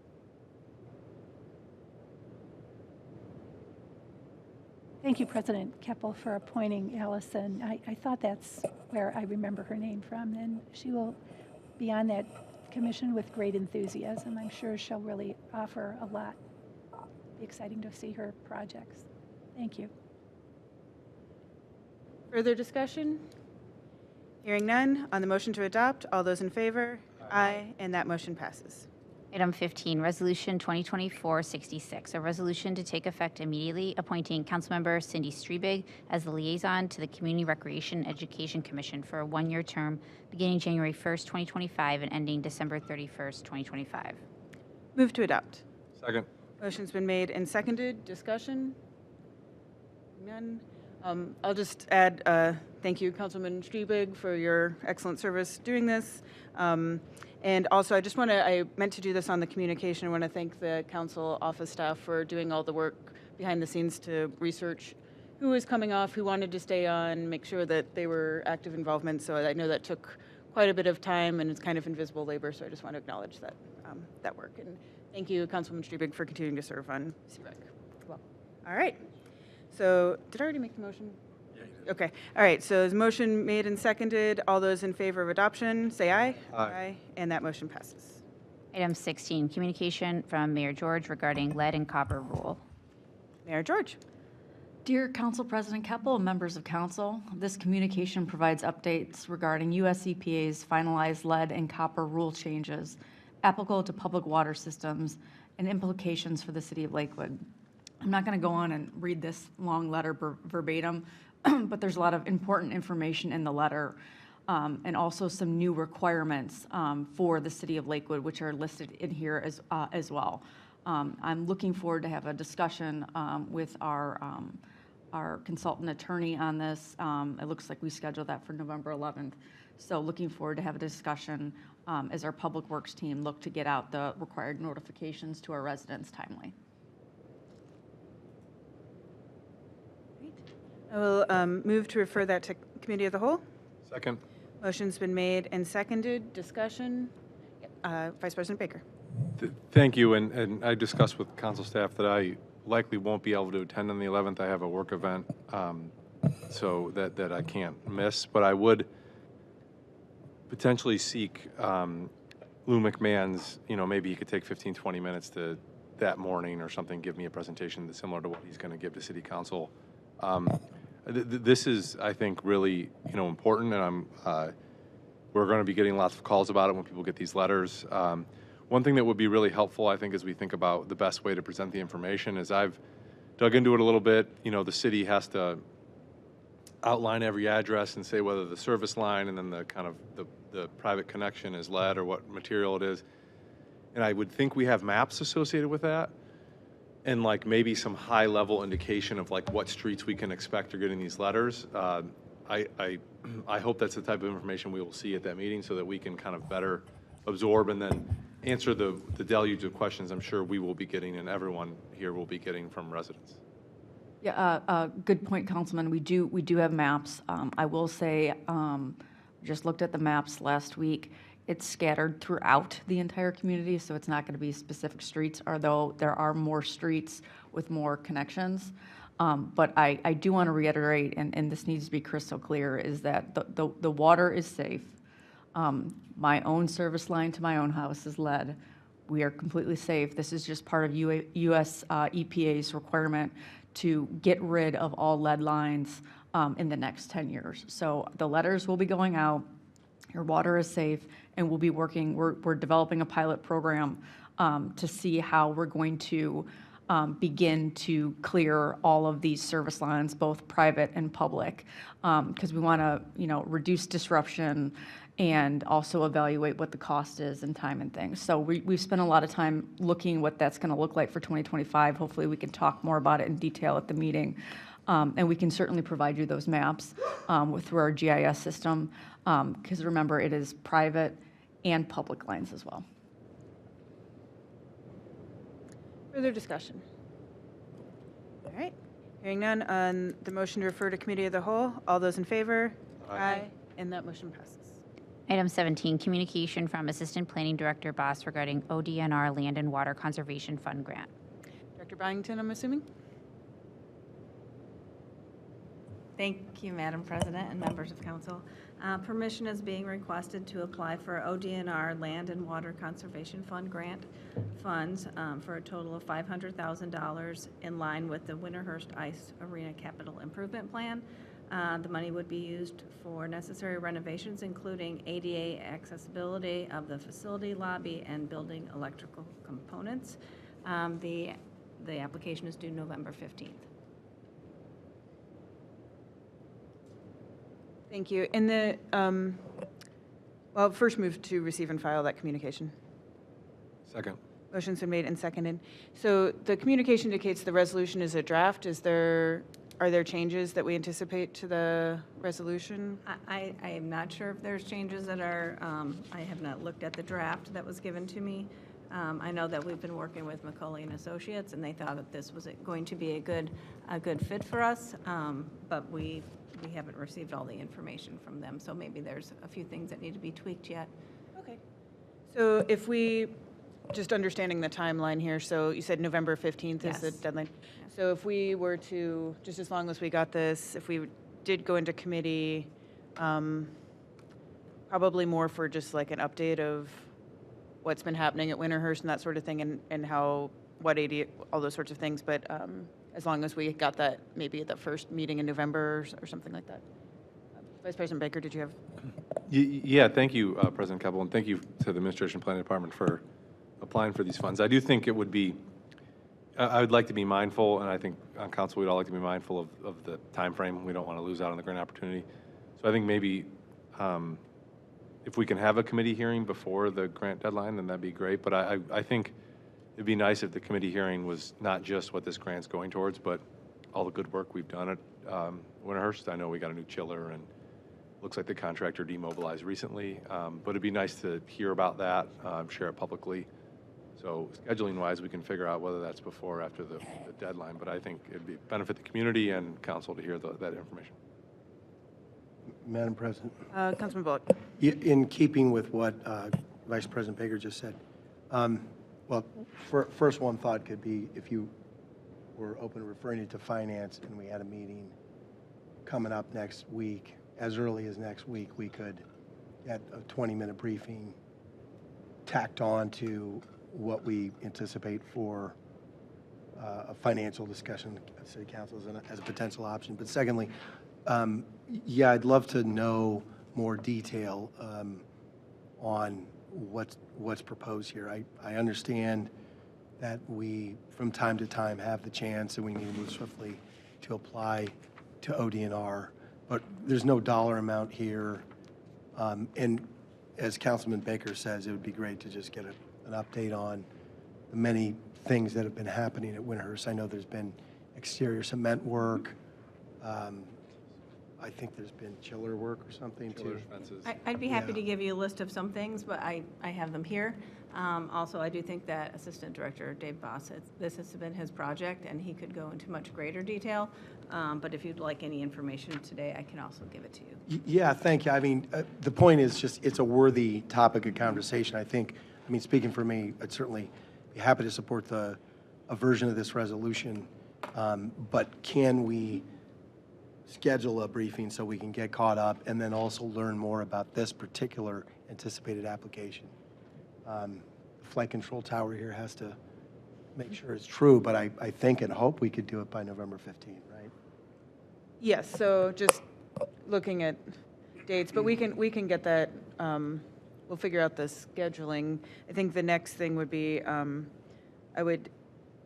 Thank you, President Keppel, for appointing Allison. I thought that's where I remember her name from, and she will be on that commission with great enthusiasm. I'm sure she'll really offer a lot. Be exciting to see her projects. Thank you. Further discussion? Hearing none. On the motion to adopt, all those in favor? Aye. And that motion passes. Item 15, Resolution 2024-66, a resolution to take effect immediately appointing Councilmember Cindy Strebig as the liaison to the Community Recreation Education Commission for a one-year term beginning January 1st, 2025 and ending December 31st, 2025. Move to adopt. Second. Motion's been made and seconded. Discussion? None. I'll just add, thank you, Councilman Strebig, for your excellent service doing this. And also, I meant to do this on the communication. I want to thank the council office staff for doing all the work behind the scenes to research who was coming off, who wanted to stay on, make sure that they were active involvement. So I know that took quite a bit of time and it's kind of invisible labor. So I just want to acknowledge that, that work. And thank you, Councilman Strebig, for continuing to serve on CREC. Well, all right. So did I already make the motion? Okay. All right. So is motion made and seconded? All those in favor of adoption, say aye. Aye. And that motion passes. Item 16, communication from Mayor George regarding lead and copper rule. Mayor George. Dear Council President Keppel and members of Council, this communication provides updates regarding U.S. EPA's finalized lead and copper rule changes applicable to public water systems and implications for the City of Lakewood. I'm not going to go on and read this long letter verbatim, but there's a lot of important information in the letter and also some new requirements for the City of Lakewood, which are listed in here as well. I'm looking forward to have a discussion with our consultant attorney on this. It looks like we scheduled that for November 11th. So looking forward to have a discussion as our Public Works team look to get out the required notifications to our residents timely. I will move to refer that to Committee of the Whole. Second. Motion's been made and seconded. Discussion. Vice President Baker. Thank you, and I discussed with council staff that I likely won't be able to attend on the 11th. I have a work event, so that I can't miss, but I would potentially seek Lou McMahon's, maybe he could take 15, 20 minutes to that morning or something, give me a presentation that's similar to what he's going to give to City Council. This is, I think, really, important, and we're going to be getting lots of calls about it when people get these letters. One thing that would be really helpful, I think, as we think about the best way to present the information is I've dug into it a little bit. The city has to outline every address and say whether the service line and then the kind of the private connection is lead or what material it is. And I would think we have maps associated with that and like maybe some high level indication of like what streets we can expect are getting these letters. I hope that's the type of information we will see at that meeting so that we can kind of better absorb and then answer the deluge of questions I'm sure we will be getting and everyone here will be getting from residents. Yeah, good point, Councilman. We do have maps. I will say, just looked at the maps last week. It's scattered throughout the entire community, so it's not going to be specific streets, although there are more streets with more connections. But I do want to reiterate, and this needs to be crystal clear, is that the water is safe. My own service line to my own house is lead. We are completely safe. This is just part of U.S. EPA's requirement to get rid of all lead lines in the next 10 years. So the letters will be going out. Your water is safe, and we'll be working. We're developing a pilot program to see how we're going to begin to clear all of these service lines, both private and public, because we want to, reduce disruption and also evaluate what the cost is and time and things. So we've spent a lot of time looking what that's going to look like for 2025. Hopefully we can talk more about it in detail at the meeting. And we can certainly provide you those maps through our GIS system, because remember, it is private and public lines as well. Further discussion? All right. Hearing none on the motion to refer to Committee of the Whole. All those in favor? Aye. And that motion passes. Item 17, communication from Assistant Planning Director Boss regarding ODNR Land and Water Conservation Fund grant. Director Byington, I'm assuming? Thank you, Madam President and members of council. Permission is being requested to apply for ODNR Land and Water Conservation Fund grant funds for a total of $500,000 in line with the Winterhurst Ice Arena Capital Improvement Plan. The money would be used for necessary renovations, including ADA accessibility of the facility lobby and building electrical components. The application is due November 15th. Thank you. In the, well, first move to receive and file that communication. Second. Motion's been made and seconded. So the communication indicates the resolution is a draft. Are there changes that we anticipate to the resolution? I am not sure if there's changes that are, I have not looked at the draft that was given to me. I know that we've been working with McCauley and Associates, and they thought that this was going to be a good fit for us, but we haven't received all the information from them, so maybe there's a few things that need to be tweaked yet. Okay. So if we, just understanding the timeline here, so you said November 15th is the Yes. deadline. So if we were to, just as long as we got this, if we did go into committee, probably more for just like an update of what's been happening at Winterhurst and that sort of thing, and how, what AD, all those sorts of things, but as long as we got that, maybe at the first meeting in November or something like that. Vice President Baker, did you have? Yeah, thank you, President Keppel, and thank you to the Administration Planning Department for applying for these funds. I do think it would be, I would like to be mindful, and I think on council we'd all like to be mindful of the time frame. We don't want to lose out on the grant opportunity. So I think maybe if we can have a committee hearing before the grant deadline, then that'd be great. But I think it'd be nice if the committee hearing was not just what this grant's going towards, but all the good work we've done at Winterhurst. I know we got a new chiller, and looks like the contractor demobilized recently. But it'd be nice to hear about that, share it publicly. So scheduling-wise, we can figure out whether that's before or after the deadline. But I think it'd be benefit the community and council to hear that information. Madam President. Councilman Bullock. In keeping with what Vice President Baker just said, well, first one thought could be if you were open to referring it to finance and we had a meeting coming up next week, as early as next week, we could get a 20-minute briefing tacked on to what we anticipate for a financial discussion at City Council as a potential option. But secondly, yeah, I'd love to know more detail on what's proposed here. I understand that we, from time to time, have the chance and we need to move swiftly to apply to ODNR, but there's no dollar amount here. And as Councilman Baker says, it would be great to just get an update on the many things that have been happening at Winterhurst. I know there's been exterior cement work. I think there's been chiller work or something too. I'd be happy to give you a list of some things, but I have them here. Also, I do think that Assistant Director Dave Boss, this has been his project, and he could go into much greater detail. But if you'd like any information today, I can also give it to you. Yeah, thank you. I mean, the point is just it's a worthy topic of conversation. I mean, speaking for me, I'd certainly be happy to support a version of this resolution. But can we schedule a briefing so we can get caught up and then also learn more about this particular anticipated application? The flight control tower here has to make sure it's true, but I think and hope we could do it by November 15th, right? Yes, so just looking at dates, but we can get that, we'll figure out the scheduling. I think the next thing would be, I would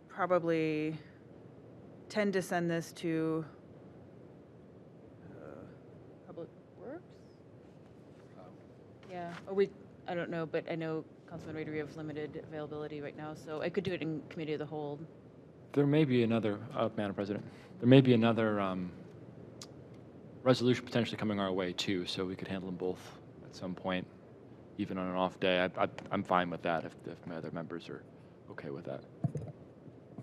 probably tend to send this to Public Works? Yeah, I don't know, but I know Councilman Rader, we have limited availability right now, so I could do it in Committee of the Whole. There may be another, Madam President, there may be another resolution potentially coming our way too, so we could handle them both at some point, even on an off day. I'm fine with that if my other members are okay with that.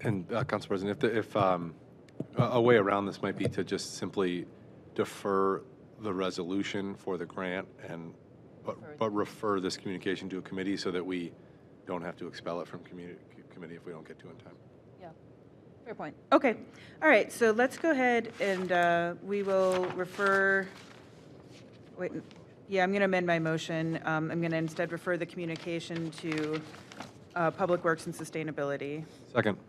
And Council President, if a way around this might be to just simply defer the resolution for the grant but refer this communication to a committee so that we don't have to expel it from committee if we don't get to it in time. Yeah. Fair point. Okay. All right, so let's go ahead and we will refer, wait, yeah, I'm going to amend my motion. I'm going to instead refer the communication to Public Works and Sustainability. Second.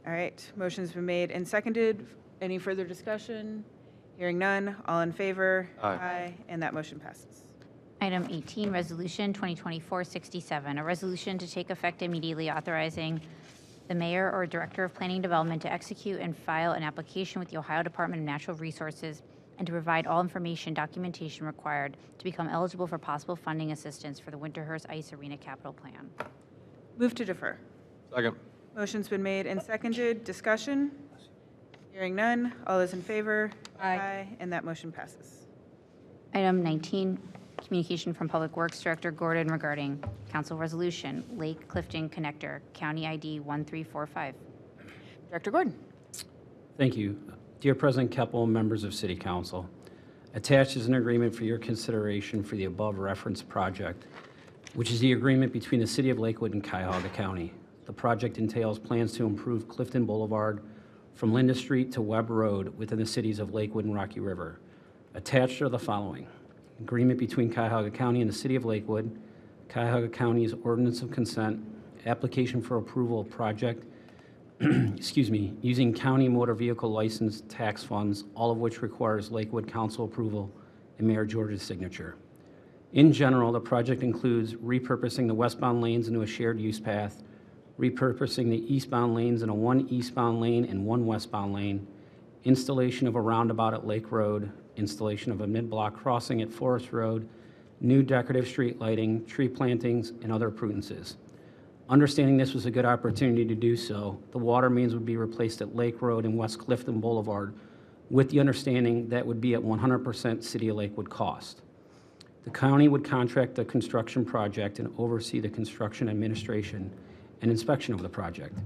All right, motion's been made and seconded. Any further discussion? Hearing none, all in favor? Aye. And that motion passes. Item 18, Resolution 2024-67, a resolution to take effect immediately authorizing the mayor or director of planning and development to execute and file an application with the Ohio Department of Natural Resources and to provide all information documentation required to become eligible for possible funding assistance for the Winterhurst Ice Arena Capital Plan. Move to defer. Second. Motion's been made and seconded. Discussion? Hearing none. All those in favor? Aye. And that motion passes. Item 19, communication from Public Works Director Gordon regarding council resolution, Lake Clifton Connector, County ID 1345. Director Gordon. Thank you. Dear President Keppel, members of City Council, attached is an agreement for your consideration for the above referenced project, which is the agreement between the City of Lakewood and Cuyahoga County. The project entails plans to improve Clifton Boulevard from Linda Street to Webb Road within the cities of Lakewood and Rocky River. Attached are the following: agreement between Cuyahoga County and the City of Lakewood, Cuyahoga County's ordinance of consent, application for approval of project, using county motor vehicle license tax funds, all of which requires Lakewood Council approval and Mayor George's signature. In general, the project includes repurposing the westbound lanes into a shared use path, repurposing the eastbound lanes into one eastbound lane and one westbound lane, installation of a roundabout at Lake Road, installation of a mid-block crossing at Forest Road, new decorative street lighting, tree plantings, and other appurtenances. Understanding this was a good opportunity to do so, the water mains would be replaced at Lake Road and West Clifton Boulevard, with the understanding that would be at 100% City of Lakewood cost. The county would contract the construction project and oversee the construction administration and inspection of the project.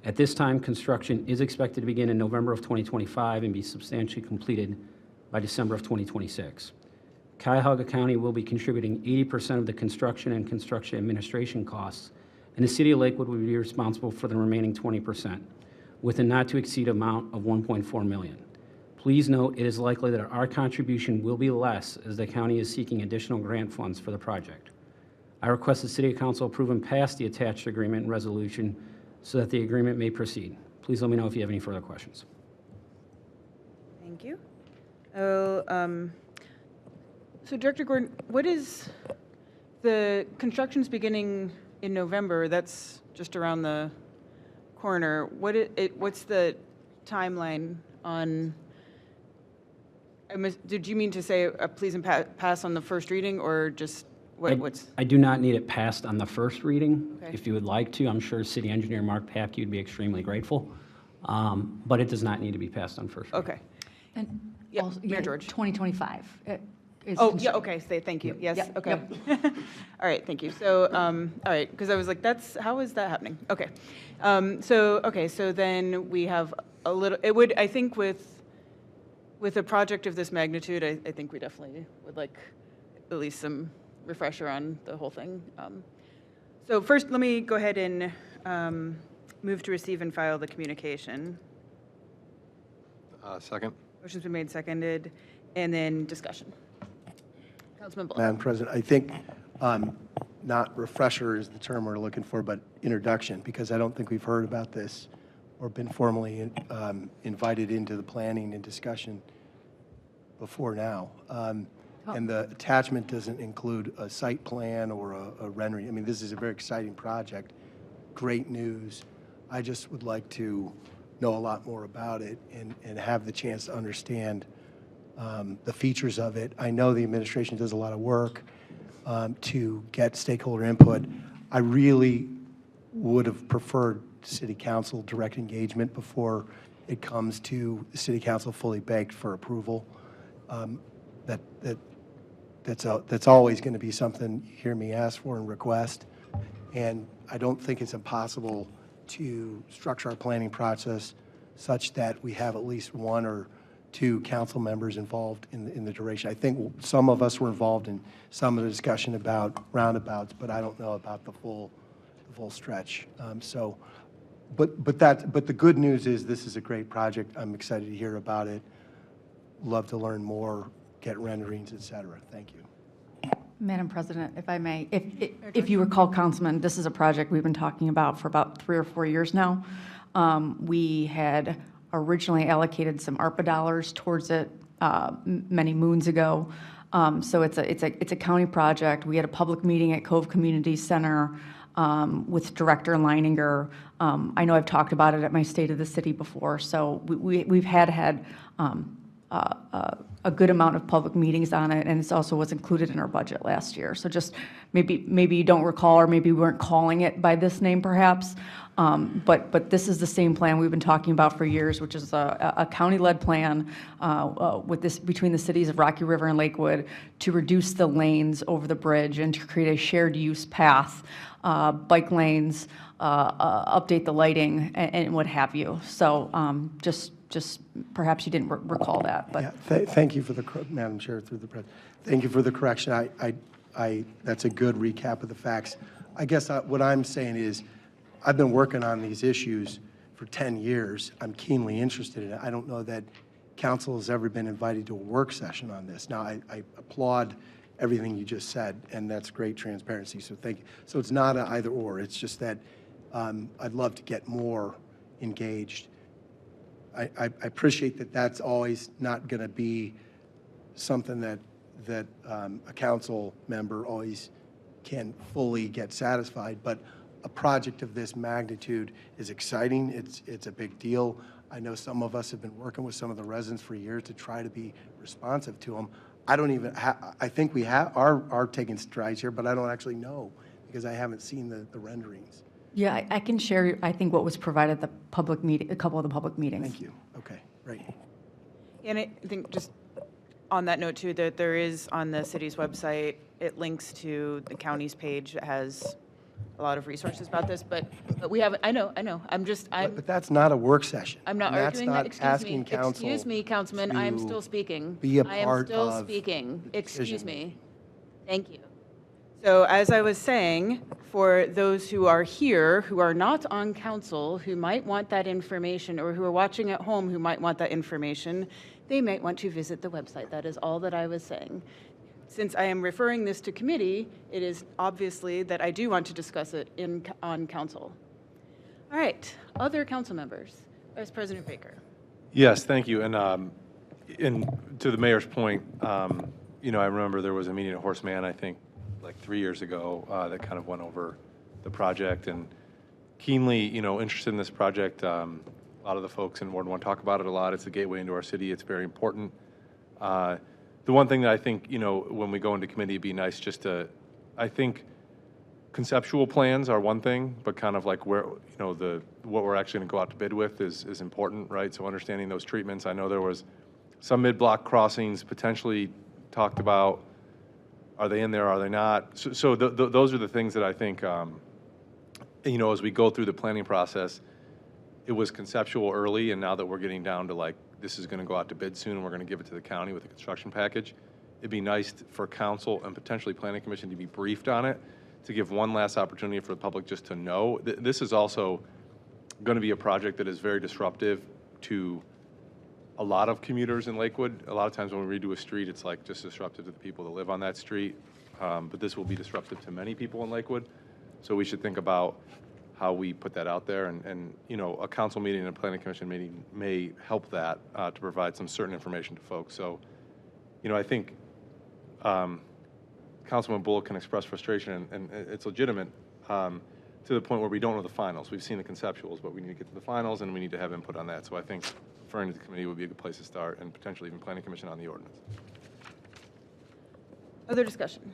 At this time, construction is expected to begin in November of 2025 and be substantially completed by December of 2026. Cuyahoga County will be contributing 80% of the construction and construction administration costs, and the City of Lakewood will be responsible for the remaining 20%, with a not-to-exceed amount of $1.4 million. Please note it is likely that our contribution will be less as the county is seeking additional grant funds for the project. I request the City Council approve and pass the attached agreement and resolution so that the agreement may proceed. Please let me know if you have any further questions. Thank you. So Director Gordon, what is the construction's beginning in November? That's just around the corner. What's the timeline on? Did you mean to say please and pass on the first reading, or just what's? I do not need it passed on the first reading. Okay. If you would like to, I'm sure City Engineer Mark Papke would be extremely grateful. But it does not need to be passed on first reading. Okay. And Yep, also, Mayor yeah, George. 2025. Oh, yeah, okay, thank you. Yes, Yep, okay. All right, thank you. So, all right, because I was like, how is that happening? Okay. So then we have a little, I think with a project of this magnitude, I think we definitely would like at least some refresher on the whole thing. So first, let me go ahead and move to receive and file the communication. Second. Motion's been made, seconded, and then discussion. Councilman Bullock. Madam President, I think not refresher is the term we're looking for, but introduction, because I don't think we've heard about this or been formally invited into the planning and discussion before now. And the attachment doesn't include a site plan or a rendering. I mean, this is a very exciting project, great news. I just would like to know a lot more about it and have the chance to understand the features of it. I know the administration does a lot of work to get stakeholder input. I really would have preferred City Council direct engagement before it comes to the City Council fully baked for approval. That's always going to be something you hear me ask for and request. And I don't think it's impossible to structure our planning process such that we have at least one or two council members involved in the duration. I think some of us were involved in some of the discussion about roundabouts, but I don't know about the full stretch. So But the good news is this is a great project. I'm excited to hear about it. Love to learn more, get renderings, et cetera. Thank you. Madam President, if I may, if you recall, Councilman, this is a project we've been talking about for about 3 or 4 years now. We had originally allocated some ARPA dollars towards it many moons ago. So it's a county project. We had a public meeting at Cove Community Center with Director Leininger. I know I've talked about it at my State of the City before, so we've had a good amount of public meetings on it, and it also was included in our budget last year. So just maybe you don't recall, or maybe we weren't calling it by this name perhaps, but this is the same plan we've been talking about for years, which is a county-led plan with this between the cities of Rocky River and Lakewood to reduce the lanes over the bridge and to create a shared use path, bike lanes, update the lighting, and what have you. So just perhaps you didn't recall that, but. Yeah, thank you for the, Madam Chair, through the president. Thank you for the correction. That's a good recap of the facts. I guess what I'm saying is, I've been working on these issues for 10 years. I'm keenly interested in it. I don't know that council has ever been invited to a work session on this. Now, I applaud everything you just said, and that's great transparency, so thank you. So it's not an either or, it's just that I'd love to get more engaged. I appreciate that that's always not going to be something that a council member always can fully get satisfied, but a project of this magnitude is exciting. It's a big deal. I know some of us have been working with some of the residents for years to try to be responsive to them. I don't even I think we are taking strides here, but I don't actually know because I haven't seen the renderings. Yeah, I can share, I think, what was provided at the public meeting, a couple of the public meetings. Thank you. Okay, great. And I think just on that note too, that there is on the city's website, it links to the county's page that has a lot of resources about this, but we haven't, I know, But that's not a work session. I'm not and arguing that's that, not asking council excuse me, Councilman, I am still speaking. be a I am part still of speaking, the excuse decision. me. Thank you. So as I was saying, for those who are here, who are not on council, who might want that information, or who are watching at home who might want that information, they might want to visit the website. That is all that I was saying. Since I am referring this to committee, it is obviously that I do want to discuss it on council. All right, other council members. Vice President Baker. Yes, thank you. And to the mayor's point, you know, I remember there was a meeting at Horseman, I think, like 3 years ago, that kind of went over the project, and keenly, you know, interested in this project. A lot of the folks in Ward 1 talk about it a lot. It's the gateway into our city. It's very important. The one thing that I think, you know, when we go into committee, it'd be nice just to, I think conceptual plans are one thing, but kind of like where, you know, what we're actually going to go out to bid with is important, right? So understanding those treatments. I know there was some mid-block crossings potentially talked about. Are they in there? Are they not? So those are the things that I think, you know, as we go through the planning process, it was conceptual early, and now that we're getting down to like, this is going to go out to bid soon, and we're going to give it to the county with a construction package, it'd be nice for council and potentially planning commission to be briefed on it, to give one last opportunity for the public just to know. This is also going to be a project that is very disruptive to a lot of commuters in Lakewood. A lot of times when we redo a street, it's like just disruptive to the people that live on that street. But this will be disruptive to many people in Lakewood. So we should think about how we put that out there. And you know, a council meeting and a planning commission meeting may help that to provide some certain information to folks. So, you know, I think Councilman Bullock can express frustration, and it's legitimate to the point where we don't know the finals. We've seen the conceptuals, but we need to get to the finals, and we need to have input on that. So I think referring to the committee would be a good place to start, and potentially even planning commission on the ordinance. Other discussion?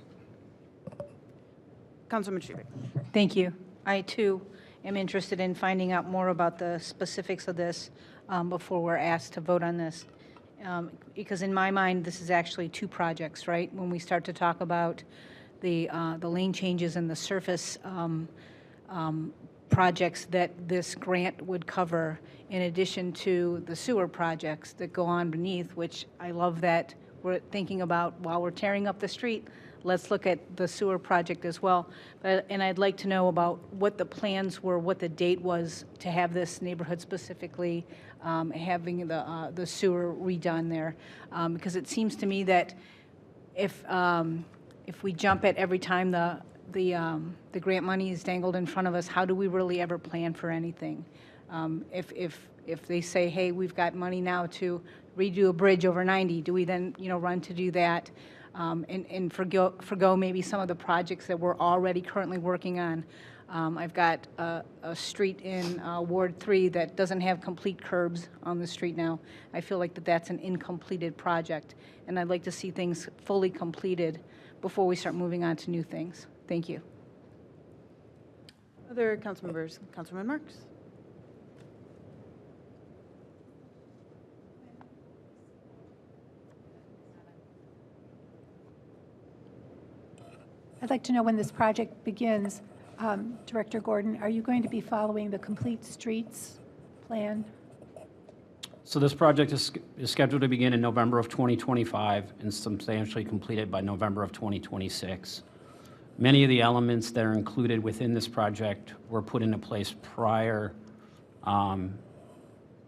Councilman Schuerich. Thank you. I, too, am interested in finding out more about the specifics of this before we're asked to vote on this. Because in my mind, this is actually two projects, right? When we start to talk about the lane changes and the surface projects that this grant would cover, in addition to the sewer projects that go on beneath, which I love that we're thinking about while we're tearing up the street. let's look at the sewer project as well. And I'd like to know about what the plans were, what the date was to have this neighborhood specifically having the sewer redone there. Because it seems to me that if we jump at every time the grant money is dangled in front of us, how do we really ever plan for anything? If they say, hey, we've got money now to redo a bridge over 90, do we then, run to do that and forgo maybe some of the projects that we're already currently working on? I've got a street in Ward 3 that doesn't have complete curbs on the street now. I feel like that's an incompleted project, and I'd like to see things fully completed before we start moving on to new things. Thank you. Other council members? Councilman Marks? I'd like to know when this project begins. Director Gordon, are you going to be following the Complete Streets plan? So this project is scheduled to begin in November of 2025 and substantially completed by November of 2026. Many of the elements that are included within this project were put into place prior to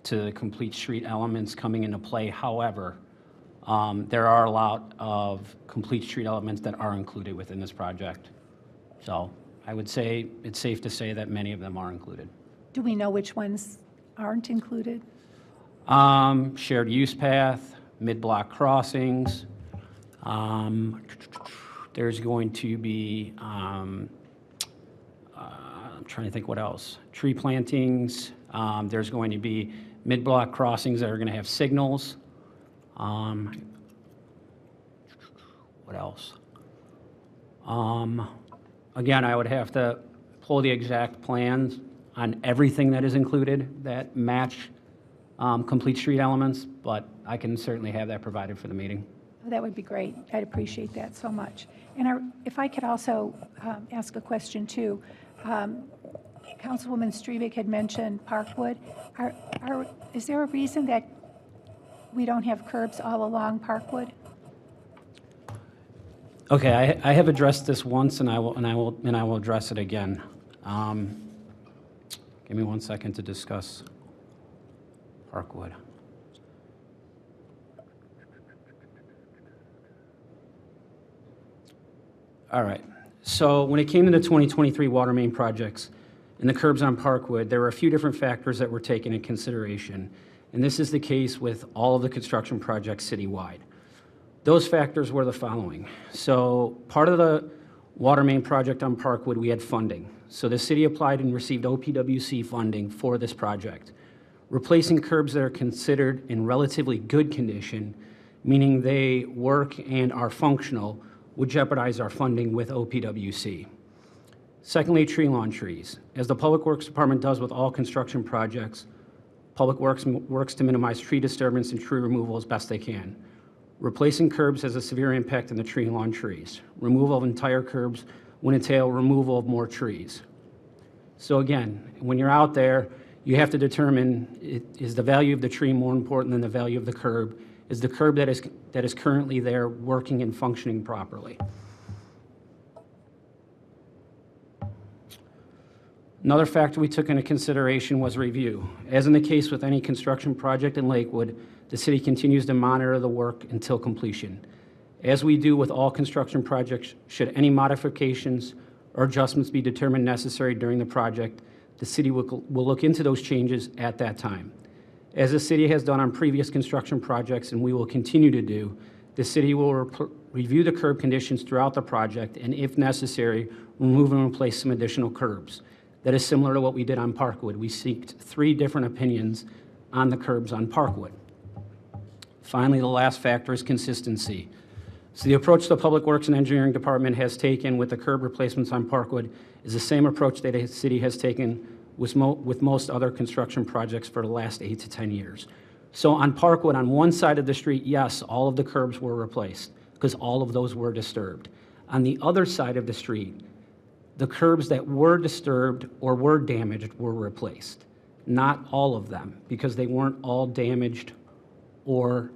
the complete street elements coming into play. However, there are a lot of complete street elements that are included within this project. So I would say it's safe to say that many of them are included. Do we know which ones aren't included? Shared use path, mid-block crossings. There's going to be, I'm trying to think what else. Tree plantings. There's going to be mid-block crossings that are going to have signals. What else? Again, I would have to pull the exact plans on everything that is included that match complete street elements, but I can certainly have that provided for the meeting. Oh, that would be great. I'd appreciate that so much. And if I could also ask a question too. Councilwoman Strebick had mentioned Parkwood. Is there a reason that we don't have curbs all along Parkwood? Okay, I have addressed this once, and I will address it again. Give me 1 second to discuss Parkwood. All right. So when it came to the 2023 water main projects and the curbs on Parkwood, there were a few different factors that were taken into consideration. And this is the case with all of the construction projects citywide. Those factors were the following. So part of the water main project on Parkwood, we had funding. So the city applied and received OPWC funding for this project. Replacing curbs that are considered in relatively good condition, meaning they work and are functional, would jeopardize our funding with OPWC. Secondly, tree lawn trees. As the Public Works Department does with all construction projects, Public Works works to minimize tree disturbance and tree removal as best they can. Replacing curbs has a severe impact on the tree and lawn trees. Removal of entire curbs would entail removal of more trees. So again, when you're out there, you have to determine, is the value of the tree more important than the value of the curb? Is the curb that is currently there working and functioning properly? Another factor we took into consideration was review. As in the case with any construction project in Lakewood, the city continues to monitor the work until completion. As we do with all construction projects, should any modifications or adjustments be determined necessary during the project, the city will look into those changes at that time. As the city has done on previous construction projects, and we will continue to do, the city will review the curb conditions throughout the project, and if necessary, remove and replace some additional curbs. That is similar to what we did on Parkwood. We sought 3 different opinions on the curbs on Parkwood. Finally, the last factor is consistency. So the approach the Public Works and Engineering Department has taken with the curb replacements on Parkwood is the same approach that the city has taken with most other construction projects for the last 8 to 10 years. So on Parkwood, on one side of the street, yes, all of the curbs were replaced because all of those were disturbed. On the other side of the street, the curbs that were disturbed or were damaged were replaced. Not all of them, because they weren't all damaged or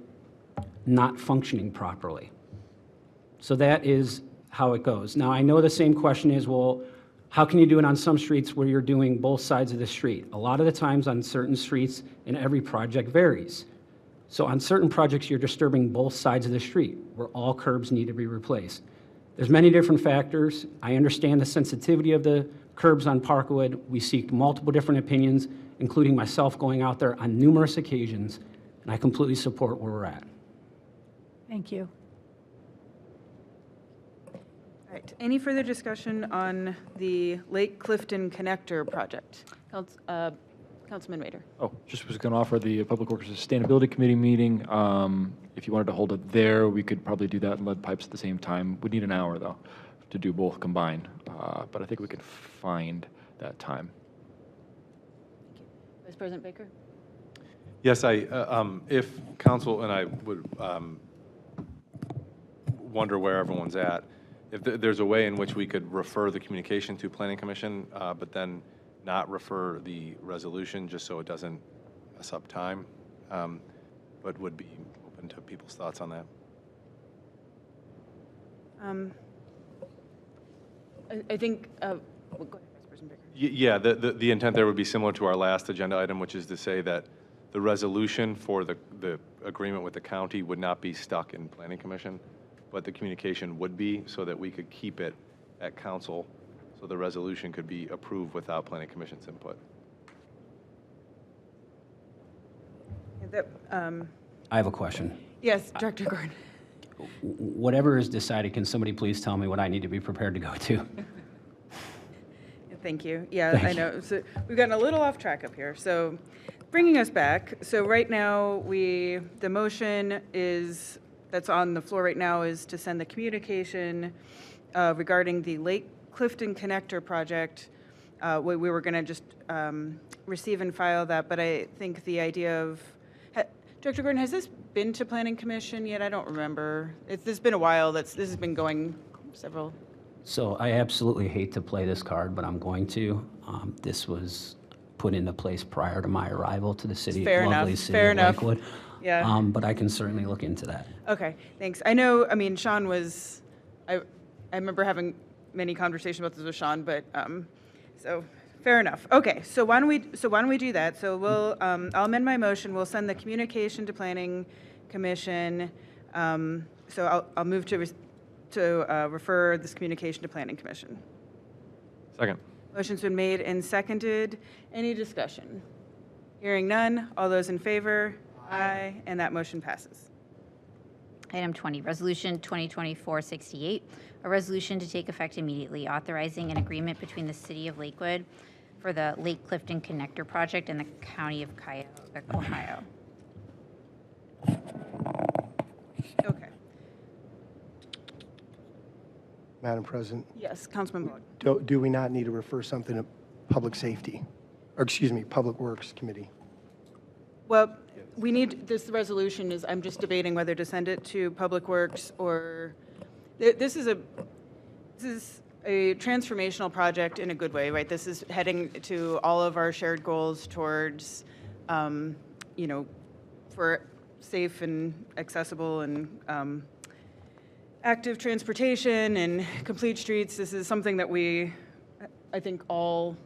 not functioning properly. So that is how it goes. Now, I know the same question is, well, how can you do it on some streets where you're doing both sides of the street? A lot of the times on certain streets, and every project varies. So on certain projects, you're disturbing both sides of the street where all curbs need to be replaced. There's many different factors. I understand the sensitivity of the curbs on Parkwood. We seek multiple different opinions, including myself going out there on numerous occasions, and I completely support where we're at. Thank you. All right, any further discussion on the Lake Clifton Connector project? Councilman Rader. Oh, just was going to offer the Public Works Sustainability Committee meeting. If you wanted to hold it there, we could probably do that in lead pipes at the same time. We'd need an hour, though, to do both combined. But I think we can find that time. Vice President Baker? Yes, if council, and I would wonder where everyone's at, if there's a way in which we could refer the communication to Planning Commission, but then not refer the resolution, just so it doesn't mess up time, but would be open to people's thoughts on that. I think, well, go ahead, Vice President Baker. Yeah, the intent there would be similar to our last agenda item, which is to say that the resolution for the agreement with the county would not be stuck in Planning Commission, but the communication would be, so that we could keep it at council, so the resolution could be approved without Planning Commission's input. I have a question. Yes, Director Gordon. Whatever is decided, can somebody please tell me what I need to be prepared to go to? Thank you. Yeah, I know. So we've gotten a little off track up here. So bringing us back. So right now, the motion is, that's on the floor right now, is to send the communication regarding the Lake Clifton Connector project. We were going to just receive and file that, but I think the idea of, Director Gordon, has this been to Planning Commission yet? I don't remember. This has been a while. This has been going several. So I absolutely hate to play this card, but I'm going to. This was put into place prior to my arrival to the city, lovely city of Lakewood. Yeah. But I can certainly look into that. Okay, thanks. I know, I mean, Sean was, I remember having many conversations about this with Sean, but, so, fair enough. Okay, so why don't we do that? So we'll, I'll amend my motion. We'll send the communication to Planning Commission. So I'll move to refer this communication to Planning Commission. Second. Motion's been made and seconded. Any discussion? Hearing none. All those in favor? Aye. And that motion passes. Item 20, Resolution 2024-68, a resolution to take effect immediately authorizing an agreement between the City of Lakewood for the Lake Clifton Connector Project and the County of Cuyahoga, Ohio. Okay. Madam President, Yes, Councilman Bode. do we not need to refer something to Public Safety, or excuse me, Public Works Committee? Well, we need, this resolution is, I'm just debating whether to send it to Public Works or, this is a transformational project in a good way, right? This is heading to all of our shared goals towards, you know, for safe and accessible and active transportation and complete streets. This is something that we, I think, all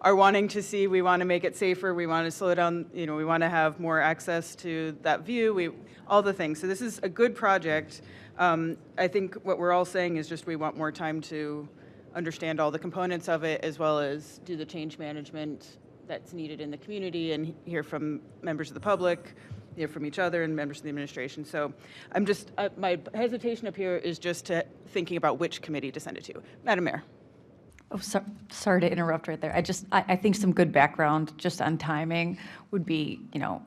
are wanting to see. We want to make it safer. We want to slow down, you know, we want to have more access to that view, all the things. So this is a good project. I think what we're all saying is just we want more time to understand all the components of it, as well as do the change management that's needed in the community and hear from members of the public, hear from each other and members of the administration. So I'm just, my hesitation up here is just thinking about which committee to send it to. Madam Mayor. Oh, sorry to interrupt right there. I think some good background just on timing would be, you know,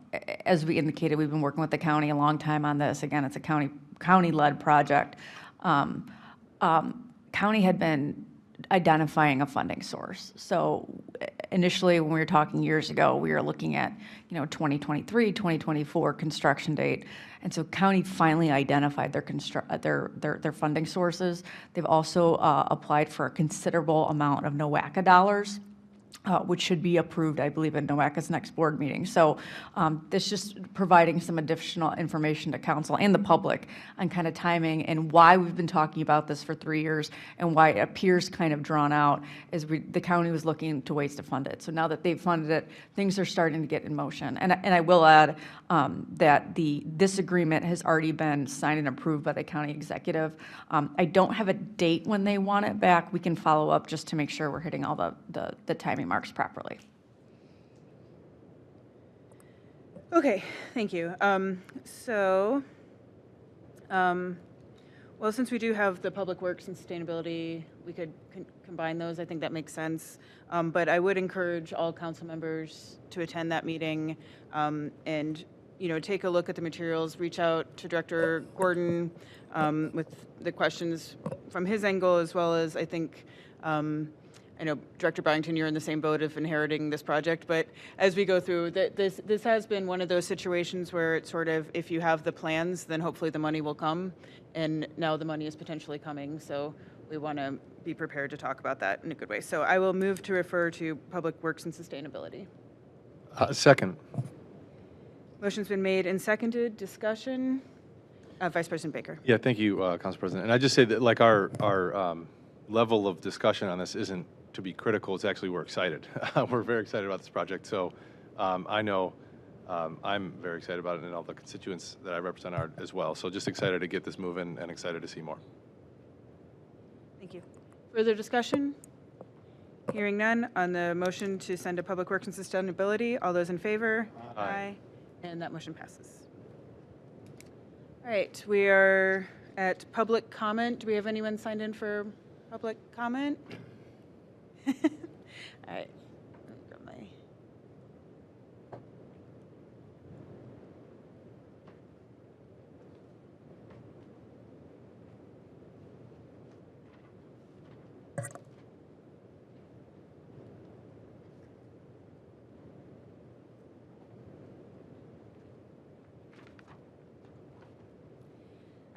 as we indicated, we've been working with the county a long time on this. Again, it's a county-led project. County had been identifying a funding source. So initially, when we were talking years ago, we were looking at, you know, 2023, 2024 construction date. And so county finally identified their funding sources. They've also applied for a considerable amount of NOACA dollars. which should be approved, I believe, at NOACA's next board meeting. So this just providing some additional information to council and the public on kind of timing and why we've been talking about this for 3 years and why it appears kind of drawn out as the county was looking to ways to fund it. So now that they've funded it, things are starting to get in motion. And I will add that this agreement has already been signed and approved by the county executive. I don't have a date when they want it back. We can follow up just to make sure we're hitting all the timing marks properly. Okay, thank you. Well, since we do have the Public Works and Sustainability, we could combine those. I think that makes sense. But I would encourage all council members to attend that meeting and, take a look at the materials, reach out to Director Gordon with the questions from his angle, as well as I think, I know, Director Byington, you're in the same boat of inheriting this project, but as we go through, this has been one of those situations where it's sort of, if you have the plans, then hopefully the money will come, and now the money is potentially coming, so we want to be prepared to talk about that in a good way. So I will move to refer to Public Works and Sustainability. Second. Motion's been made and seconded. Discussion. Vice President Baker. Yeah, thank you, Council President. And I just say that, like, our level of discussion on this isn't to be critical. It's actually, we're excited. We're very excited about this project. So I know I'm very excited about it, and all the constituents that I represent are as well. So just excited to get this moving and excited to see more. Thank you. Further discussion? Hearing none on the motion to send to Public Works and Sustainability. All those in favor? Aye. And that motion passes. All right, we are at public comment. Do we have anyone signed in for public comment? All right. Let me grab my...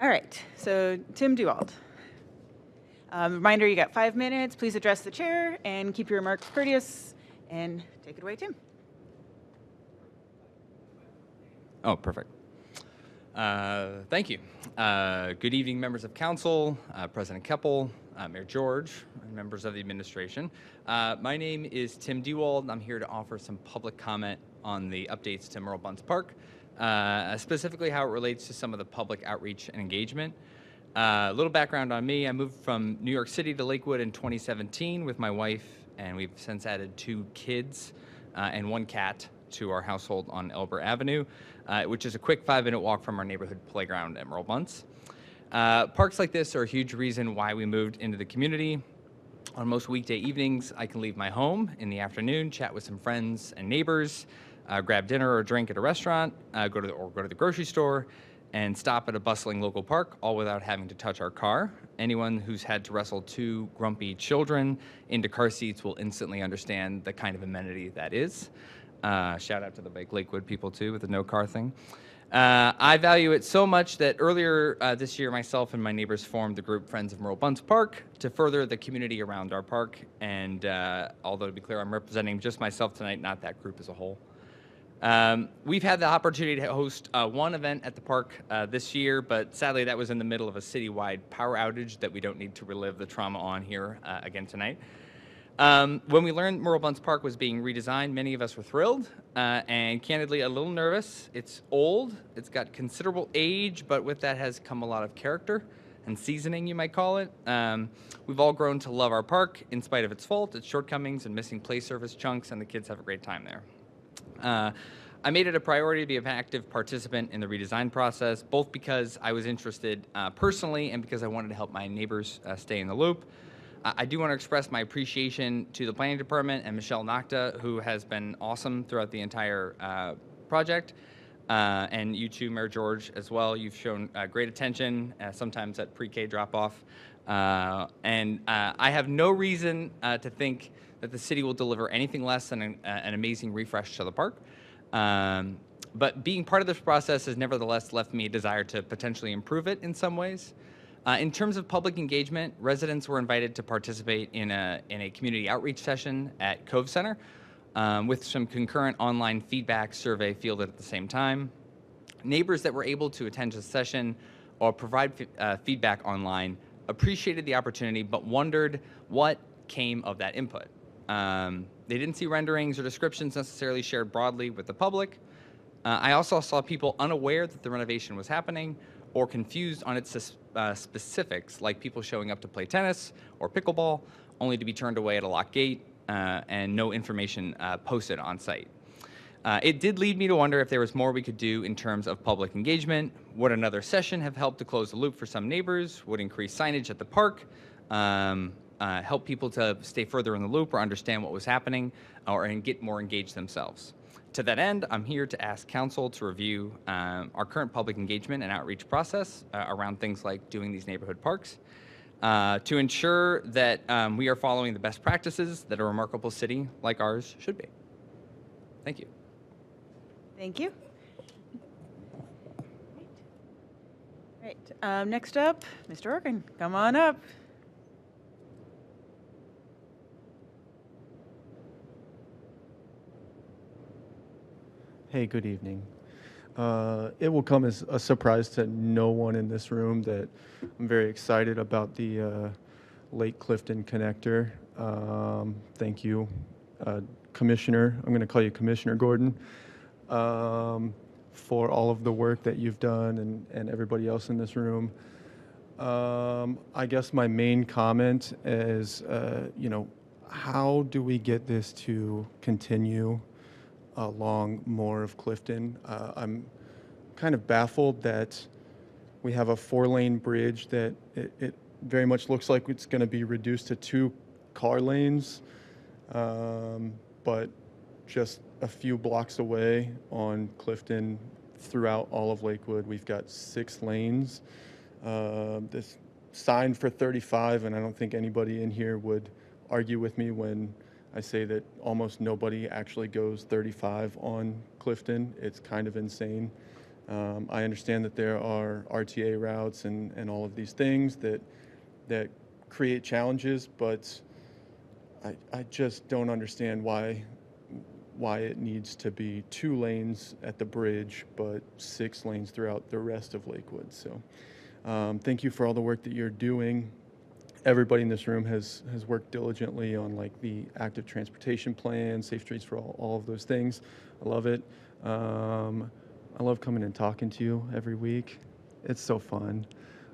All right, so Tim Duald. Reminder, you got 5 minutes. Please address the chair and keep your remarks courteous. And take it away, Tim. Oh, perfect. Thank you. Good evening, members of council, President Keppel, Mayor George, and members of the administration. My name is Tim Dewald. I'm here to offer some public comment on the updates to Merle Bunce Park, specifically how it relates to some of the public outreach and engagement. A little background on me. I moved from New York City to Lakewood in 2017 with my wife, and we've since added 2 kids and 1 cat to our household on Elber Avenue, which is a quick 5-minute walk from our neighborhood playground at Merle Bunce. Parks like this are a huge reason why we moved into the community. On most weekday evenings, I can leave my home in the afternoon, chat with some friends and neighbors, grab dinner or a drink at a restaurant, go to the grocery store, and stop at a bustling local park, all without having to touch our car. Anyone who's had to wrestle 2 grumpy children into car seats will instantly understand the kind of amenity that is. Shout out to the Lakewood people too with the no car thing. I value it so much that earlier this year, myself and my neighbors formed the group Friends of Merle Bunce Park to further the community around our park. And although to be clear, I'm representing just myself tonight, not that group as a whole. We've had the opportunity to host 1 event at the park this year, but sadly that was in the middle of a citywide power outage that we don't need to relive the trauma on here again tonight. When we learned Merle Bunce Park was being redesigned, many of us were thrilled and candidly a little nervous. It's old, it's got considerable age, but with that has come a lot of character and seasoning, you might call it. We've all grown to love our park in spite of its faults, its shortcomings, and missing play service chunks, and the kids have a great time there. I made it a priority to be an active participant in the redesign process, both because I was interested personally and because I wanted to help my neighbors stay in the loop. I do want to express my appreciation to the planning department and Michelle Nocta, who has been awesome throughout the entire project, and you too, Mayor George, as well. You've shown great attention, sometimes at pre-K drop-off, and I have no reason to think that the city will deliver anything less than an amazing refresh to the park. But being part of this process has nevertheless left me a desire to potentially improve it in some ways. In terms of public engagement, residents were invited to participate in a community outreach session at Cove Center with some concurrent online feedback survey fielded at the same time. Neighbors that were able to attend the session or provide feedback online appreciated the opportunity but wondered what came of that input. They didn't see renderings or descriptions necessarily shared broadly with the public. I also saw people unaware that the renovation was happening or confused on its specifics, like people showing up to play tennis or pickleball, only to be turned away at a locked gate and no information posted on site. It did lead me to wonder if there was more we could do in terms of public engagement. Would another session have helped to close the loop for some neighbors? Would increase signage at the park help people to stay further in the loop or understand what was happening and get more engaged themselves? To that end, I'm here to ask council to review our current public engagement and outreach process around things like doing these neighborhood parks to ensure that we are following the best practices that a remarkable city like ours should be. Thank you. Thank you. Right. Next up, Mr. Organ, come on up. Hey, good evening. It will come as a surprise to no one in this room that I'm very excited about the Lake Clifton connector. Thank you, Commissioner. I'm going to call you Commissioner Gordon, for all of the work that you've done and everybody else in this room. I guess my main comment is, how do we get this to continue along more of Clifton? I'm kind of baffled that we have a 4-lane bridge that it very much looks like it's going to be reduced to 2 car lanes, but just a few blocks away on Clifton throughout all of Lakewood, we've got 6 lanes. This signed for 35, and I don't think anybody in here would argue with me when I say that almost nobody actually goes 35 on Clifton. It's kind of insane. I understand that there are RTA routes and all of these things that create challenges, but I just don't understand why it needs to be 2 lanes at the bridge, but 6 lanes throughout the rest of Lakewood. So thank you for all the work that you're doing. Everybody in this room has worked diligently on like the active transportation plan, safe streets for all of those things. I love it. I love coming and talking to you every week. It's so fun.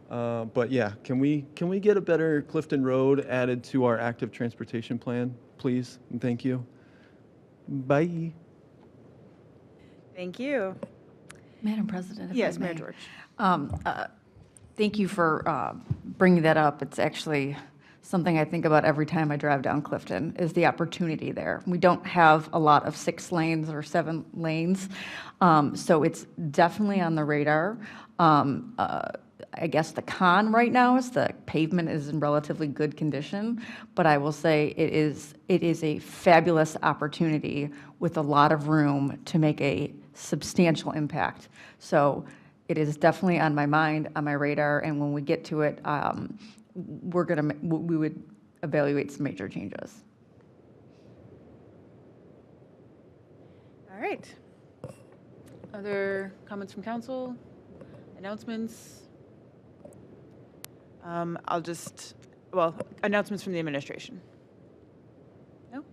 But yeah, can we get a better Clifton Road added to our active transportation plan, please? And thank you. Bye. Thank you. Madam President, if Yes, I Mayor may. George. Thank you for bringing that up. It's actually something I think about every time I drive down Clifton, is the opportunity there. We don't have a lot of 6 lanes or 7 lanes, so it's definitely on the radar. I guess the con right now is the pavement is in relatively good condition, but I will say it is a fabulous opportunity with a lot of room to make a substantial impact. So it is definitely on my mind, on my radar, and when we get to it, we would evaluate some major changes. All right. Other comments from council? Announcements? Announcements from the administration. No?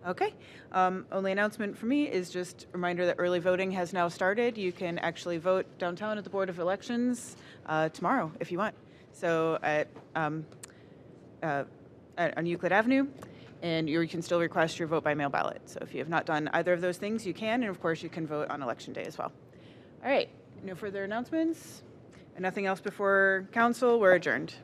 Okay. Only announcement for me is just a reminder that early voting has now started. You can actually vote downtown at the Board of Elections tomorrow if you want. So on Euclid Avenue, and you can still request your vote by mail ballot. So if you have not done either of those things, you can, and of course you can vote on Election Day as well. All right, no further announcements, and nothing else before council. We're adjourned.